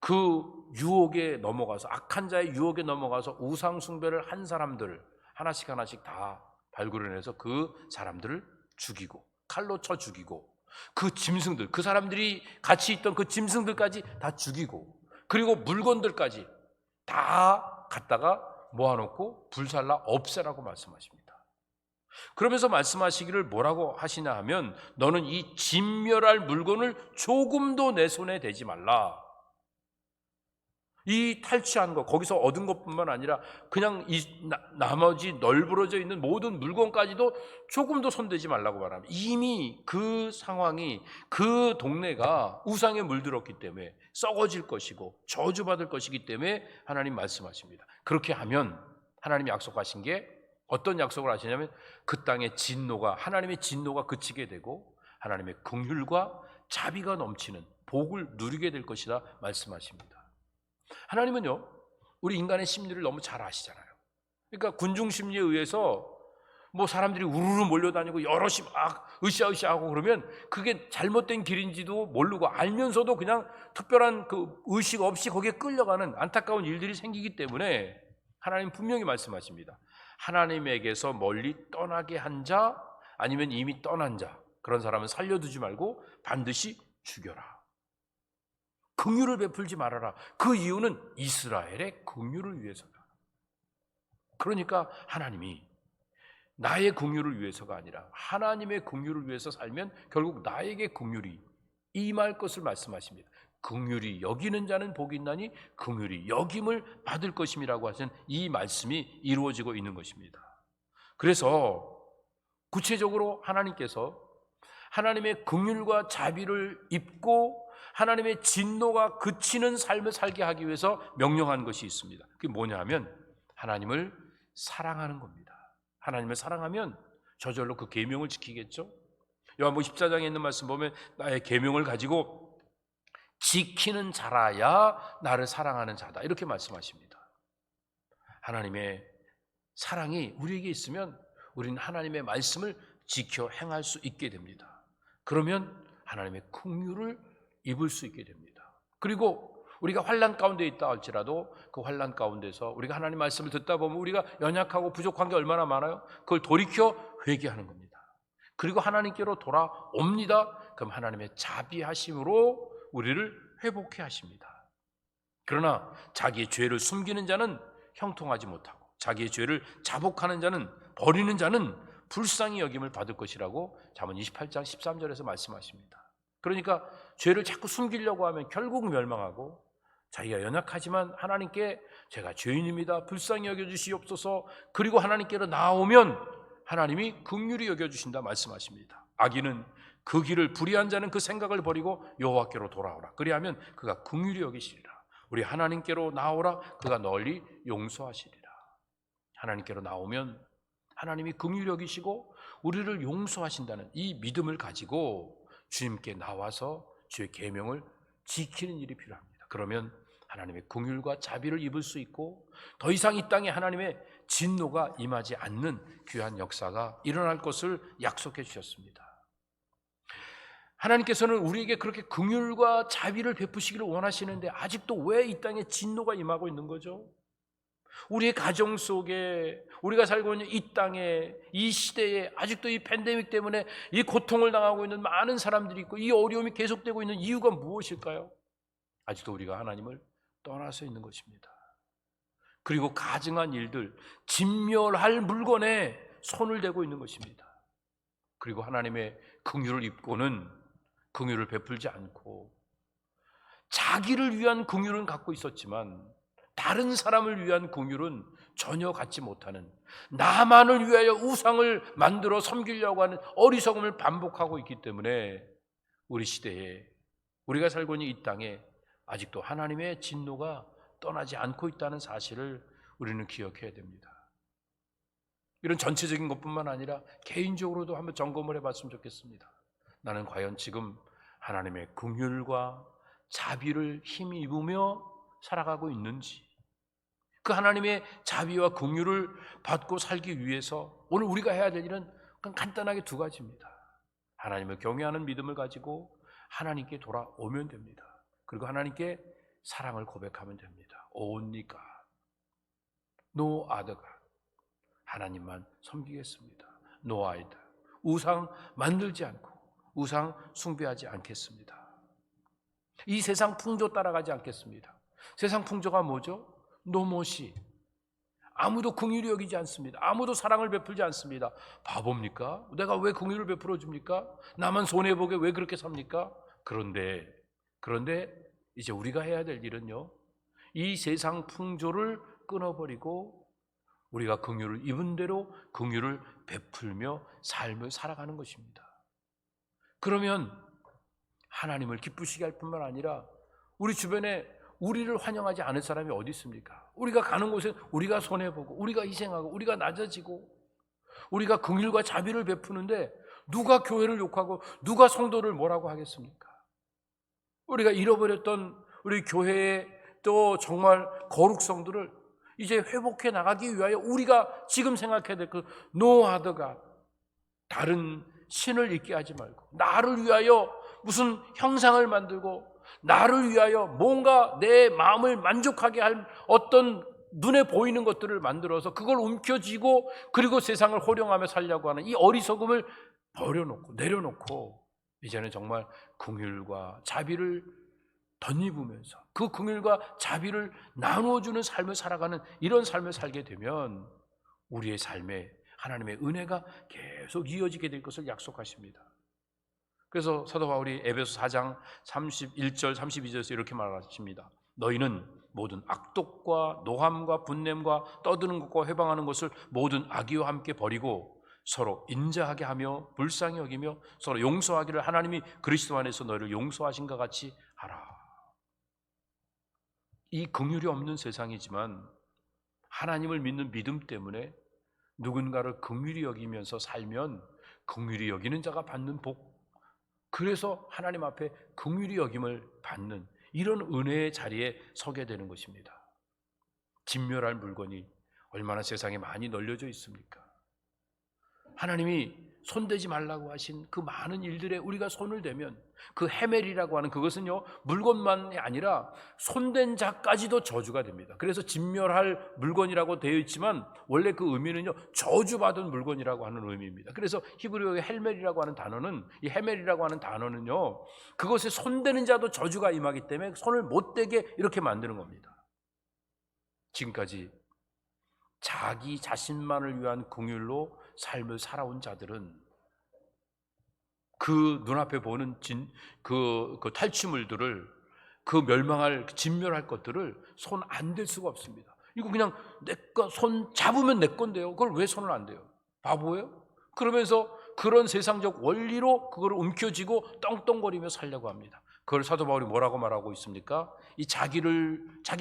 Speaker 1: 그 유혹에 넘어가서 악한 자의 유혹에 넘어가서 우상 숭배를 한 사람들 하나씩 다 발굴을 해서 그 사람들을 죽이고 칼로 쳐 죽이고 그 짐승들, 그 사람들이 같이 있던 그 짐승들까지 다 죽이고 그리고 물건들까지 다 갖다가 모아놓고 불살라 없애라고 말씀하십니다. 그러면서 말씀하시기를 뭐라고 하시냐 하면 너는 이 진멸할 물건을 조금도 내 손에 대지 말라. 이 탈취한 것, 거기서 얻은 것뿐만 아니라 그냥 나머지 널브러져 있는 모든 물건까지도 조금도 손대지 말라고 말합니다. 이미 그 상황이 그 동네가 우상에 물들었기 때문에 썩어질 것이고 저주받을 것이기 때문에 하나님 말씀하십니다. 그렇게 하면 하나님이 약속하신 게 어떤 약속을 하시냐면 그 땅의 진노가 하나님의 진노가 그치게 되고 하나님의 긍휼과 자비가 넘치는 복을 누리게 될 것이다 말씀하십니다. 하나님은요, 우리 인간의 심리를 너무 잘 아시잖아요. 그러니까 군중 심리에 의해서 뭐 사람들이 우르르 몰려다니고 여럿이 막 으쌰으쌰하고 그러면 그게 잘못된 길인지도 모르고 알면서도 그냥 특별한 그 의식 없이 거기에 끌려가는 안타까운 일들이 생기기 때문에 하나님 분명히 말씀하십니다. 하나님에게서 멀리 떠나게 한 자 아니면 이미 떠난 자 그런 사람은 살려두지 말고 반드시 죽여라. 긍휼을 베풀지 말아라. 그 이유는 이스라엘의 긍휼을 위해서다. 그러니까 하나님이 나의 긍휼을 위해서가 아니라 하나님의 긍휼을 위해서 살면 결국 나에게 긍휼이 임할 것을 말씀하십니다. 긍휼이 여기는 자는 복이 있나니 긍휼이 여김을 받을 것임이라고 하신 이 말씀이 이루어지고 있는 것입니다. 그래서 구체적으로 하나님께서 하나님의 긍휼과 자비를 입고 하나님의 진노가 그치는 삶을 살게 하기 위해서 명령한 것이 있습니다. 그게 뭐냐 하면 하나님을 사랑하는 겁니다. 하나님을 사랑하면 저절로 그 계명을 지키겠죠. 요한복음 14장에 있는 말씀 보면 나의 계명을 가지고 지키는 자라야 나를 사랑하는 자다 이렇게 말씀하십니다. 하나님의 사랑이 우리에게 있으면 우리는 하나님의 말씀을 지켜 행할 수 있게 됩니다. 그러면 하나님의 긍휼을 입을 수 있게 됩니다. 그리고 우리가 환난 가운데 있다 할지라도 그 환난 가운데서 우리가 하나님 말씀을 듣다 보면 우리가 연약하고 부족한 게 얼마나 많아요? 그걸 돌이켜 회개하는 겁니다. 그리고 하나님께로 돌아옵니다. 그럼 하나님의 자비하심으로 우리를 회복해 하십니다. 그러나 자기의 죄를 숨기는 자는 형통하지 못하고 자기의 죄를 자복하는 자는 버리는 자는 불쌍히 여김을 받을 것이라고 잠언 28장 13절에서 말씀하십니다. 그러니까 죄를 자꾸 숨기려고 하면 결국 멸망하고 자기가 연약하지만 하나님께 제가 죄인입니다. 불쌍히 여겨주시옵소서. 그리고 하나님께로 나오면 하나님이 긍휼히 여겨주신다 말씀하십니다. 악인은 그 길을 불의한 자는 그 생각을 버리고 여호와께로 돌아오라. 그리하면 그가 긍휼히 여기시리라. 우리 하나님께로 나오라. 그가 널리 용서하시리라. 하나님께로 나오면 하나님이 긍휼히 여기시고 우리를 용서하신다는 이 믿음을 가지고 주님께 나와서 주의 계명을 지키는 일이 필요합니다. 그러면 하나님의 긍휼과 자비를 입을 수 있고 더 이상 이 땅에 하나님의 진노가 임하지 않는 귀한 역사가 일어날 것을 약속해 주셨습니다. 하나님께서는 우리에게 그렇게 긍휼과 자비를 베푸시기를 원하시는데 아직도 왜 이 땅에 진노가 임하고 있는 거죠? 우리의 가정 속에 우리가 살고 있는 이 땅에 이 시대에 아직도 이 팬데믹 때문에 이 고통을 당하고 있는 많은 사람들이 있고 이 어려움이 계속되고 있는 이유가 무엇일까요? 아직도 우리가 하나님을 떠나서 있는 것입니다. 그리고 가증한 일들, 진멸할 물건에 손을 대고 있는 것입니다. 그리고 하나님의 긍휼을 입고는 긍휼을 베풀지 않고 자기를 위한 긍휼은 갖고 있었지만 다른 사람을 위한 긍휼은 전혀 갖지 못하는, 나만을 위하여 우상을 만들어 섬기려고 하는 어리석음을 반복하고 있기 때문에 우리 시대에, 우리가 살고 있는 이 땅에 아직도 하나님의 진노가 떠나지 않고 있다는 사실을 우리는 기억해야 됩니다. 이런 전체적인 것뿐만 아니라 개인적으로도 한번 점검을 해봤으면 좋겠습니다. 나는 과연 지금 하나님의 긍휼과 자비를 힘입으며 살아가고 있는지, 그 하나님의 자비와 긍휼을 받고 살기 위해서 오늘 우리가 해야 될 일은 그냥 간단하게 두 가지입니다. 하나님을 경외하는 믿음을 가지고 하나님께 돌아오면 됩니다. 그리고 하나님께 사랑을 고백하면 됩니다. Only God, no other God. 하나님만 섬기겠습니다. No idol. 우상 만들지 않고 우상 숭배하지 않겠습니다. 이 세상 풍조 따라가지 않겠습니다. 세상 풍조가 뭐죠? 노모시. 아무도 긍휼히 여기지 않습니다. 아무도 사랑을 베풀지 않습니다. 바보입니까? 내가 왜 긍휼을 베풀어 줍니까? 나만 손해보게 왜 그렇게 삽니까? 그런데 이제 우리가 해야 될 일은요, 이 세상 풍조를 끊어버리고 우리가 긍휼을 입은 대로 긍휼을 베풀며 삶을 살아가는 것입니다. 그러면 하나님을 기쁘시게 할 뿐만 아니라 우리 주변에 우리를 환영하지 않을 사람이 어디 있습니까? 우리가 가는 곳에 우리가 손해보고 우리가 희생하고 우리가 낮아지고 우리가 긍휼과 자비를 베푸는데 누가 교회를 욕하고 누가 성도를 뭐라고 하겠습니까? 우리가 잃어버렸던 우리 교회의 또 정말 거룩성들을 이제 회복해 나가기 위하여 우리가 지금 생각해야 될 그 노하드가, 다른 신을 있게 하지 말고 나를 위하여 무슨 형상을 만들고 나를 위하여 뭔가 내 마음을 만족하게 할 어떤 눈에 보이는 것들을 만들어서 그걸 움켜쥐고 그리고 세상을 호령하며 살려고 하는 이 어리석음을 버려놓고 내려놓고 이제는 정말 긍휼과 자비를 덧입으면서 그 긍휼과 자비를 나누어주는 삶을 살아가는 이런 삶을 살게 되면 우리의 삶에 하나님의 은혜가 계속 이어지게 될 것을 약속하십니다. 그래서 사도 바울이 에베소 4장 31절 32절에서 이렇게 말하십니다. 너희는 모든 악독과 노함과 분냄과 떠드는 것과 회방하는 것을 모든 악의와 함께 버리고 서로 인자하게 하며 불쌍히 여기며 서로 용서하기를 하나님이 그리스도 안에서 너희를 용서하신 것 같이 하라. 이 긍휼이 없는 세상이지만 하나님을 믿는 믿음 때문에 누군가를 긍휼히 여기면서 살면 긍휼히 여기는 자가 받는 복, 그래서 하나님 앞에 긍휼히 여김을 받는 이런 은혜의 자리에 서게 되는 것입니다. 진멸할 물건이 얼마나 세상에 많이 널려져 있습니까? 하나님이 손대지 말라고 하신 그 많은 일들에 우리가 손을 대면 그 헤멜이라고 하는 그것은요, 물건만이 아니라 손댄 자까지도 저주가 됩니다. 그래서 진멸할 물건이라고 되어 있지만 원래 그 의미는요, 저주받은 물건이라고 하는 의미입니다. 그래서 히브리어의 헬멜이라고 하는 단어는, 이 헤멜이라고 하는 단어는요, 그것에 손대는 자도 저주가 임하기 때문에 손을 못 대게 이렇게 만드는 겁니다. 지금까지 자기 자신만을 위한 긍휼로 삶을 살아온 자들은 그 눈앞에 보는 그 탈취물들을, 그 멸망할, 진멸할 것들을 손 안 댈 수가 없습니다. 이거 그냥 내 거 손 잡으면 내 건데요. 그걸 왜 손을 안 대요? 바보예요? 그러면서 그런 세상적 원리로 그걸 움켜쥐고 떵떵거리며 살려고 합니다. 그걸 사도 바울이 뭐라고 말하고 있습니까? 이 자기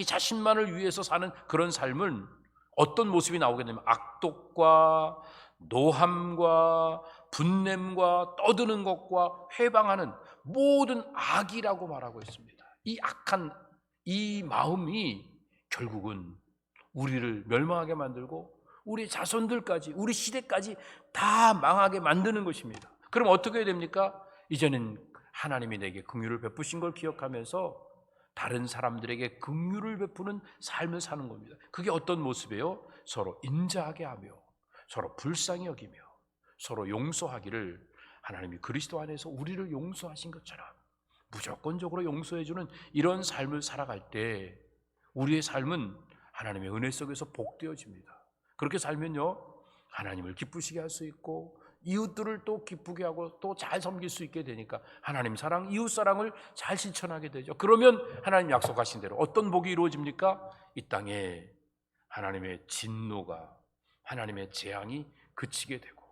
Speaker 1: 자신만을 위해서 사는 그런 삶은 어떤 모습이 나오게 되면 악독과 노함과 분냄과 떠드는 것과 회방하는 모든 악이라고 말하고 있습니다. 이 악한 이 마음이 결국은 우리를 멸망하게 만들고 우리 자손들까지, 우리 시대까지 다 망하게 만드는 것입니다. 그럼 어떻게 해야 됩니까? 이제는 하나님이 내게 긍휼을 베푸신 걸 기억하면서 다른 사람들에게 긍휼을 베푸는 삶을 사는 겁니다. 그게 어떤 모습이에요? 서로 인자하게 하며 서로 불쌍히 여기며 서로 용서하기를 하나님이 그리스도 안에서 우리를 용서하신 것처럼 무조건적으로 용서해주는 이런 삶을 살아갈 때 우리의 삶은 하나님의 은혜 속에서 복되어집니다. 그렇게 살면요, 하나님을 기쁘시게 할 수 있고 이웃들을 또 기쁘게 하고 또 잘 섬길 수 있게 되니까 하나님 사랑, 이웃 사랑을 잘 실천하게 되죠. 그러면 하나님 약속하신 대로 어떤 복이 이루어집니까? 이 땅에 하나님의 진노가, 하나님의 재앙이 그치게 되고,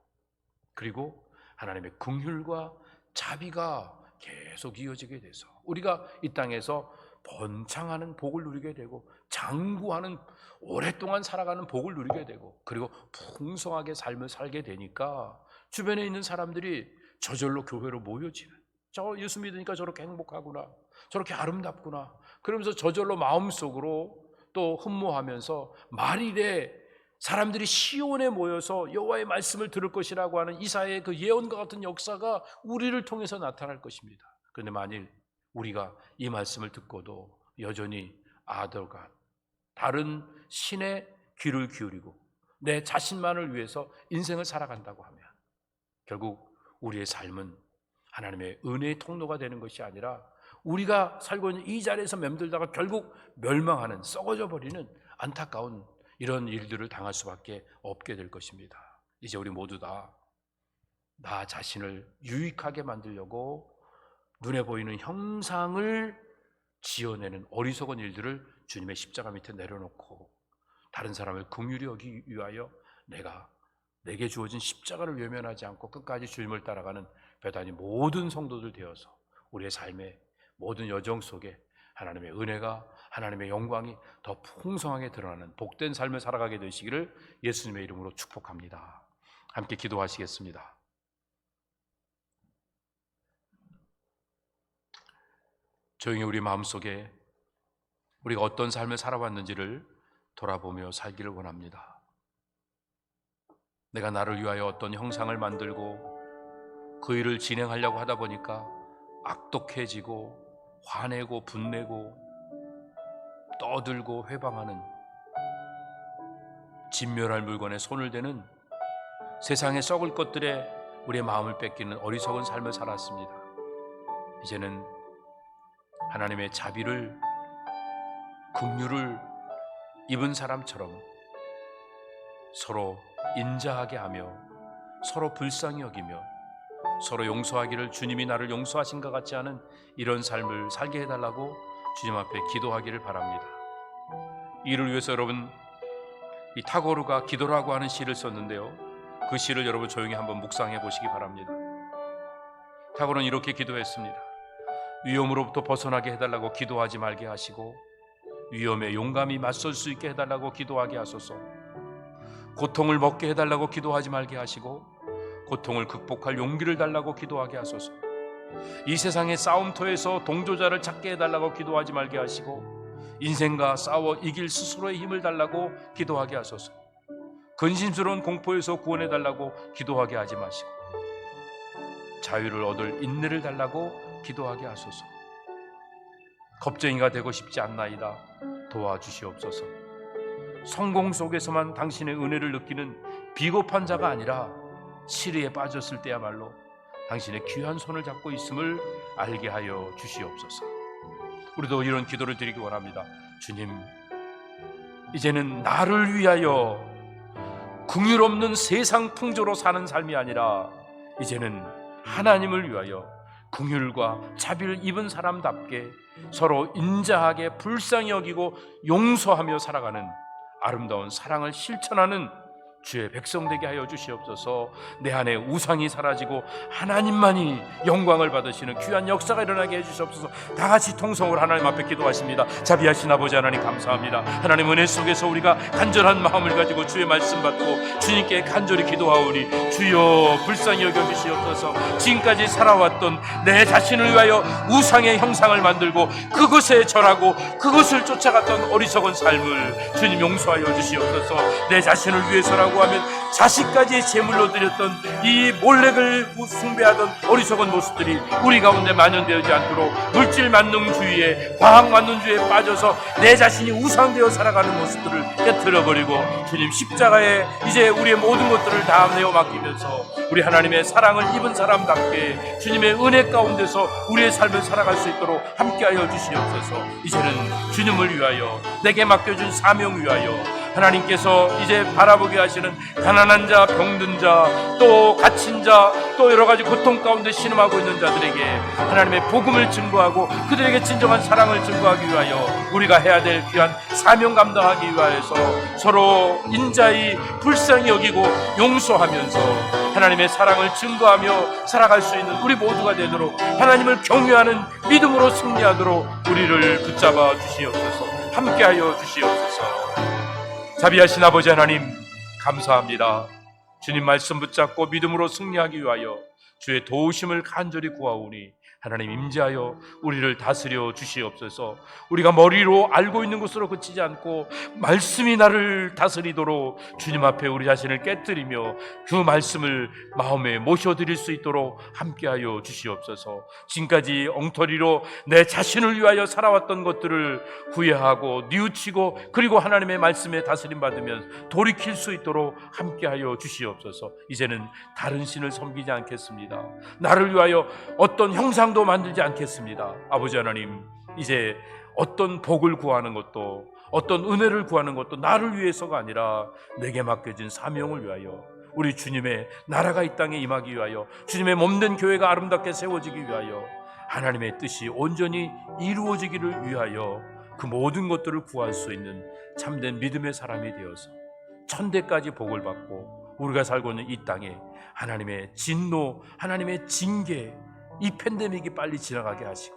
Speaker 1: 그리고 하나님의 긍휼과 자비가 계속 이어지게 돼서 우리가 이 땅에서 번창하는 복을 누리게 되고, 장구하는, 오랫동안 살아가는 복을 누리게 되고, 그리고 풍성하게 삶을 살게 되니까 주변에 있는 사람들이 저절로 교회로 모여지는, 저 예수 믿으니까 저렇게 행복하구나, 저렇게 아름답구나, 그러면서 저절로 마음속으로 또 흠모하면서 말일에 사람들이 시온에 모여서 여호와의 말씀을 들을 것이라고 하는 이사야의 그 예언과 같은 역사가 우리를 통해서 나타날 것입니다. 그런데 만일 우리가 이 말씀을 듣고도 여전히 아들과 다른 신의 귀를 기울이고 내 자신만을 위해서 인생을 살아간다고 하면 결국 우리의 삶은 하나님의 은혜의 통로가 되는 것이 아니라 우리가 살고 있는 이 자리에서 맴돌다가 결국 멸망하는, 썩어져 버리는 안타까운 이런 일들을 당할 수밖에 없게 될 것입니다. 이제 우리 모두 다 나 자신을 유익하게 만들려고 눈에 보이는 형상을 지어내는 어리석은 일들을 주님의 십자가 밑에 내려놓고 다른 사람을 긍휼히 여기기 위하여 내게 주어진 십자가를 외면하지 않고 끝까지 주님을 따라가는 배단이 모든 성도들 되어서 우리의 삶의 모든 여정 속에 하나님의 은혜가, 하나님의 영광이 더 풍성하게 드러나는 복된 삶을 살아가게 되시기를 예수님의 이름으로 축복합니다. 함께 기도하시겠습니다. 조용히 우리 마음속에 우리가 어떤 삶을 살아왔는지를 돌아보며 살기를 원합니다. 내가 나를 위하여 어떤 형상을 만들고 그 일을 진행하려고 하다 보니까 악독해지고 화내고 분내고 떠들고 회방하는, 진멸할 물건에 손을 대는, 세상에 썩을 것들에 우리의 마음을 뺏기는 어리석은 삶을 살았습니다. 이제는 하나님의 자비를, 긍휼을 입은 사람처럼 서로 인자하게 하며 서로 불쌍히 여기며 서로 용서하기를 주님이 나를 용서하신 것 같지 않은 이런 삶을 살게 해달라고 주님 앞에 기도하기를 바랍니다. 이를 위해서 여러분, 이 타고르가 기도라고 하는 시를 썼는데요, 그 시를 여러분 조용히 한번 묵상해 보시기 바랍니다. 타고르는 이렇게 기도했습니다. 위험으로부터 벗어나게 해달라고 기도하지 말게 하시고, 위험에 용감히 맞설 수 있게 해달라고 기도하게 하소서. 고통을 먹게 해달라고 기도하지 말게 하시고, 고통을 극복할 용기를 달라고 기도하게 하소서. 이 세상의 싸움터에서 동조자를 찾게 해달라고 기도하지 말게 하시고, 인생과 싸워 이길 스스로의 힘을 달라고 기도하게 하소서. 근심스러운 공포에서 구원해달라고 기도하게 하지 마시고, 자유를 얻을 인내를 달라고 기도하게 하소서. 겁쟁이가 되고 싶지 않나이다. 도와주시옵소서. 성공 속에서만 당신의 은혜를 느끼는 비겁한 자가 아니라 시리에 빠졌을 때야말로 당신의 귀한 손을 잡고 있음을 알게 하여 주시옵소서. 우리도 이런 기도를 드리기 원합니다. 주님, 이제는 나를 위하여 긍휼 없는 세상 풍조로 사는 삶이 아니라 이제는 하나님을 위하여 긍휼과 자비를 입은 사람답게 서로 인자하게 불쌍히 여기고 용서하며 살아가는 아름다운 사랑을 실천하는 주의 백성 되게 하여 주시옵소서. 내 안에 우상이 사라지고 하나님만이 영광을 받으시는 귀한 역사가 일어나게 해주시옵소서. 다 같이 통성으로 하나님 앞에 기도하십니다. 자비하신 아버지 하나님 감사합니다. 하나님 은혜 속에서 우리가 간절한 마음을 가지고 주의 말씀 받고 주님께 간절히 기도하오니 주여 불쌍히 여겨주시옵소서. 지금까지 살아왔던 내 자신을 위하여 우상의 형상을 만들고 그것에 절하고 그것을 쫓아갔던 어리석은 삶을 주님 용서하여 주시옵소서. 내 자신을 위해서라고 하면 자식까지 제물로 드렸던 이 몰렉을 숭배하던 어리석은 모습들이 우리 가운데 만연되지 않도록 물질 만능주의에, 과학 만능주의에 빠져서 내 자신이 우상되어 살아가는 모습들을 깨트려버리고 주님 십자가에 이제 우리의 모든 것들을 다 내어 맡기면서 우리 하나님의 사랑을 입은 사람답게 주님의 은혜 가운데서 우리의 삶을 살아갈 수 있도록 함께하여 주시옵소서. 이제는 주님을 위하여, 내게 맡겨준 사명 위하여 하나님께서 이제 바라보게 하시는 가난한 자, 병든 자, 또 갇힌 자, 또 여러 가지 고통 가운데 신음하고 있는 자들에게 하나님의 복음을 증거하고 그들에게 진정한 사랑을 증거하기 위하여 우리가 해야 될 귀한 사명 감당하기 위하여서 서로 인자히 불쌍히 여기고 용서하면서 하나님의 사랑을 증거하며 살아갈 수 있는 우리 모두가 되도록 하나님을 경외하는 믿음으로 승리하도록 우리를 붙잡아 주시옵소서. 함께하여 주시옵소서. 자비하신 아버지 하나님, 감사합니다. 주님 말씀 붙잡고 믿음으로 승리하기 위하여 주의 도우심을 간절히 구하오니 하나님 임재하여 우리를 다스려 주시옵소서. 우리가 머리로 알고 있는 것으로 그치지 않고 말씀이 나를 다스리도록 주님 앞에 우리 자신을 깨뜨리며 그 말씀을 마음에 모셔드릴 수 있도록 함께하여 주시옵소서. 지금까지 엉터리로 내 자신을 위하여 살아왔던 것들을 후회하고 뉘우치고 그리고 하나님의 말씀에 다스림 받으면 돌이킬 수 있도록 함께하여 주시옵소서. 이제는 다른 신을 섬기지 않겠습니다. 나를 위하여 어떤 형상도 만들지 않겠습니다. 아버지 하나님, 이제 어떤 복을 구하는 것도 어떤 은혜를 구하는 것도 나를 위해서가 아니라 내게 맡겨진 사명을 위하여 우리 주님의 나라가 이 땅에 임하기 위하여 주님의 몸된 교회가 아름답게 세워지기 위하여 하나님의 뜻이 온전히 이루어지기를 위하여 그 모든 것들을 구할 수 있는 참된 믿음의 사람이 되어서 천대까지 복을 받고 우리가 살고 있는 이 땅에 하나님의 진노, 하나님의 징계, 이 팬데믹이 빨리 지나가게 하시고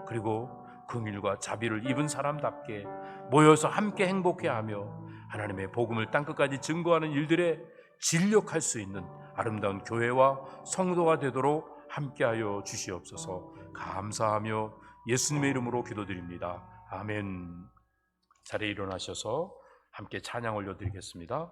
Speaker 1: 그리고 긍휼과 자비를 입은 사람답게 모여서 함께 행복해하며 하나님의 복음을 땅끝까지 증거하는 일들에 진력할 수 있는 아름다운 교회와 성도가 되도록 함께하여 주시옵소서. 감사하며 예수님의 이름으로 기도드립니다. 아멘. 자리에 일어나셔서 함께 찬양 올려드리겠습니다.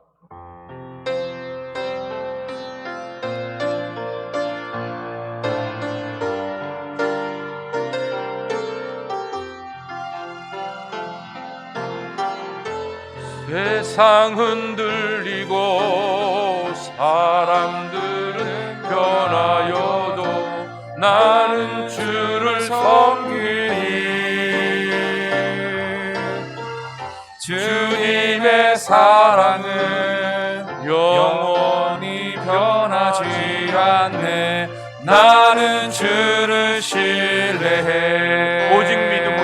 Speaker 1: 세상 흔들리고 사람들은 변하여도 나는 주를 섬기니 주님의 사랑은 영원히 변하지 않네. 나는 주를 신뢰해 오직 믿음으로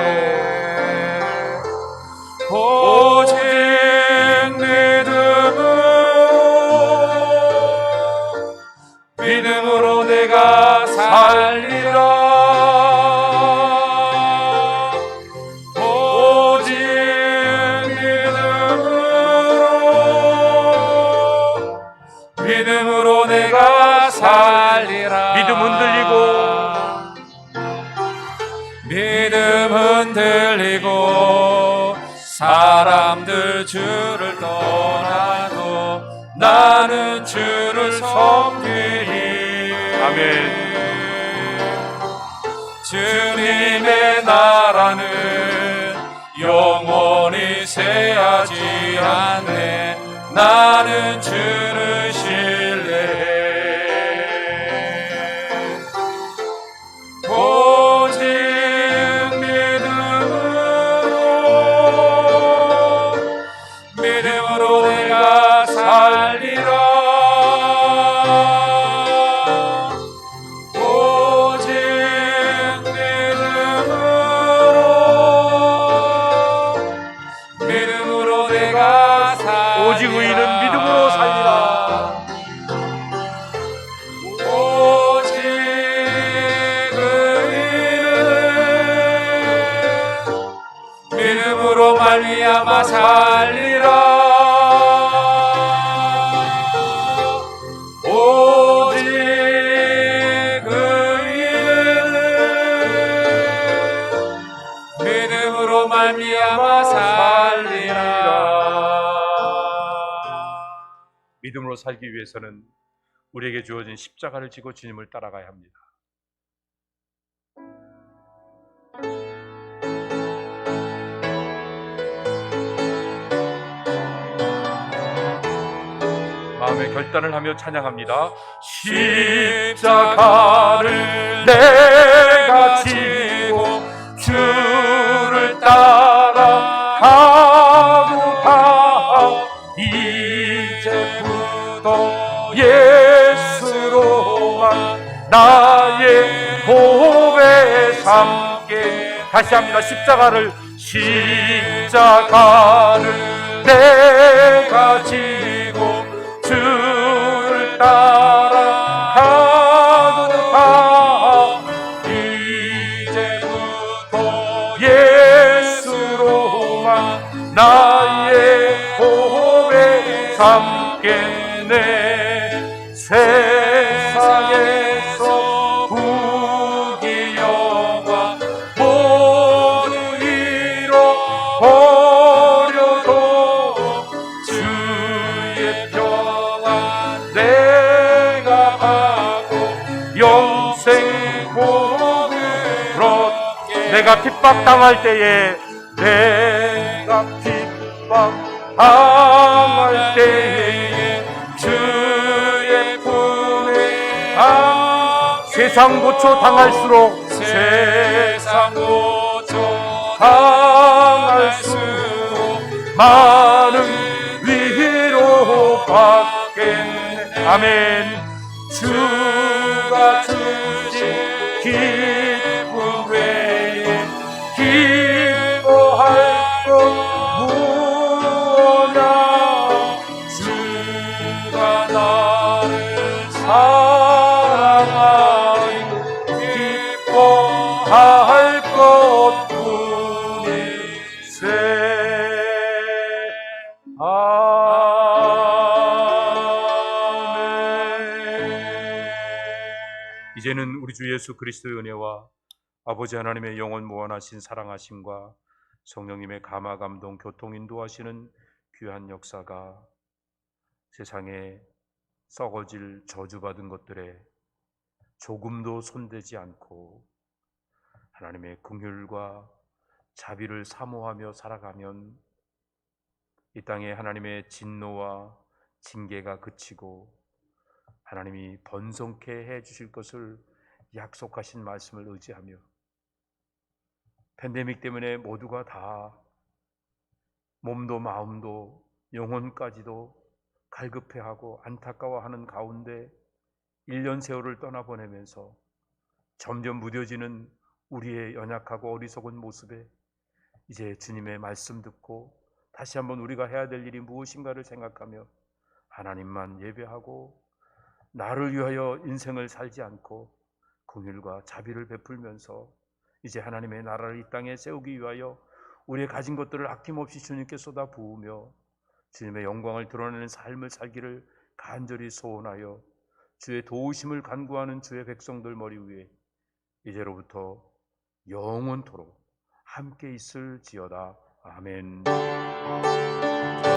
Speaker 1: 믿음으로 내가 살리라. 오직 믿음으로 내가 살리라. 믿음 흔들리고 사람들 주를 떠나도 나는 주를 섬기니. 아멘. 주님의 나라는 영원히 쇠하지 않네. 나는 주를 신뢰해 오직 믿음으로 내가 살리라. 오직 믿음으로 내가 살리라. 오직 의인은 믿음으로 살리라. 오직 의인은 믿음으로 말미암아 살리라. 말미암아 살리라. 믿음으로 살기 위해서는 우리에게 주어진 십자가를 지고 주님을 따라가야 합니다. 마음의 결단을 하며 찬양합니다. 십자가를 내가 지고 주를 따라가고파 나의 보배 삼게. 다시 합니다. 십자가를 내가 지고 주를 따라가도다. 이제부터 예수로만 나의 보배 삼겠네. 세상에서 부귀 영화 모두 잃어버려도 주의 평안 내가 받고 영생 복을 얻게. 내가 핍박당할 때에, 내가 핍박당할 때에 주의 품에 세상 고초 당할수록, 세상 고초 당할수록 많은 위로 받겠네. 아멘. 주가 주신 기쁨 외에 기뻐할 것 무엇이냐. 주가 나를 사랑하니 기뻐할 것뿐이세. 이제는 우리 주 예수 그리스도의 은혜와 아버지 하나님의 영원 무한하신 사랑하심과 성령님의 감화 감동 교통 인도하시는 귀한 역사가 세상에 썩어질 저주받은 것들에 조금도 손대지 않고 하나님의 긍휼과 자비를 사모하며 살아가면 이 땅에 하나님의 진노와 징계가 그치고 하나님이 번성케 해 주실 것을 약속하신 말씀을 의지하며, 팬데믹 때문에 모두가 다 몸도 마음도 영혼까지도 갈급해하고 안타까워하는 가운데 1년 세월을 떠나보내면서 점점 무뎌지는 우리의 연약하고 어리석은 모습에 이제 주님의 말씀 듣고 다시 한번 우리가 해야 될 일이 무엇인가를 생각하며 하나님만 예배하고 나를 위하여 인생을 살지 않고 긍휼과 자비를 베풀면서 이제 하나님의 나라를 이 땅에 세우기 위하여 우리의 가진 것들을 아낌없이 주님께 쏟아 부으며 주님의 영광을 드러내는 삶을 살기를 간절히 소원하여 주의 도우심을 간구하는 주의 백성들 머리 위에 이제로부터 영원토록 함께 있을지어다. 아멘.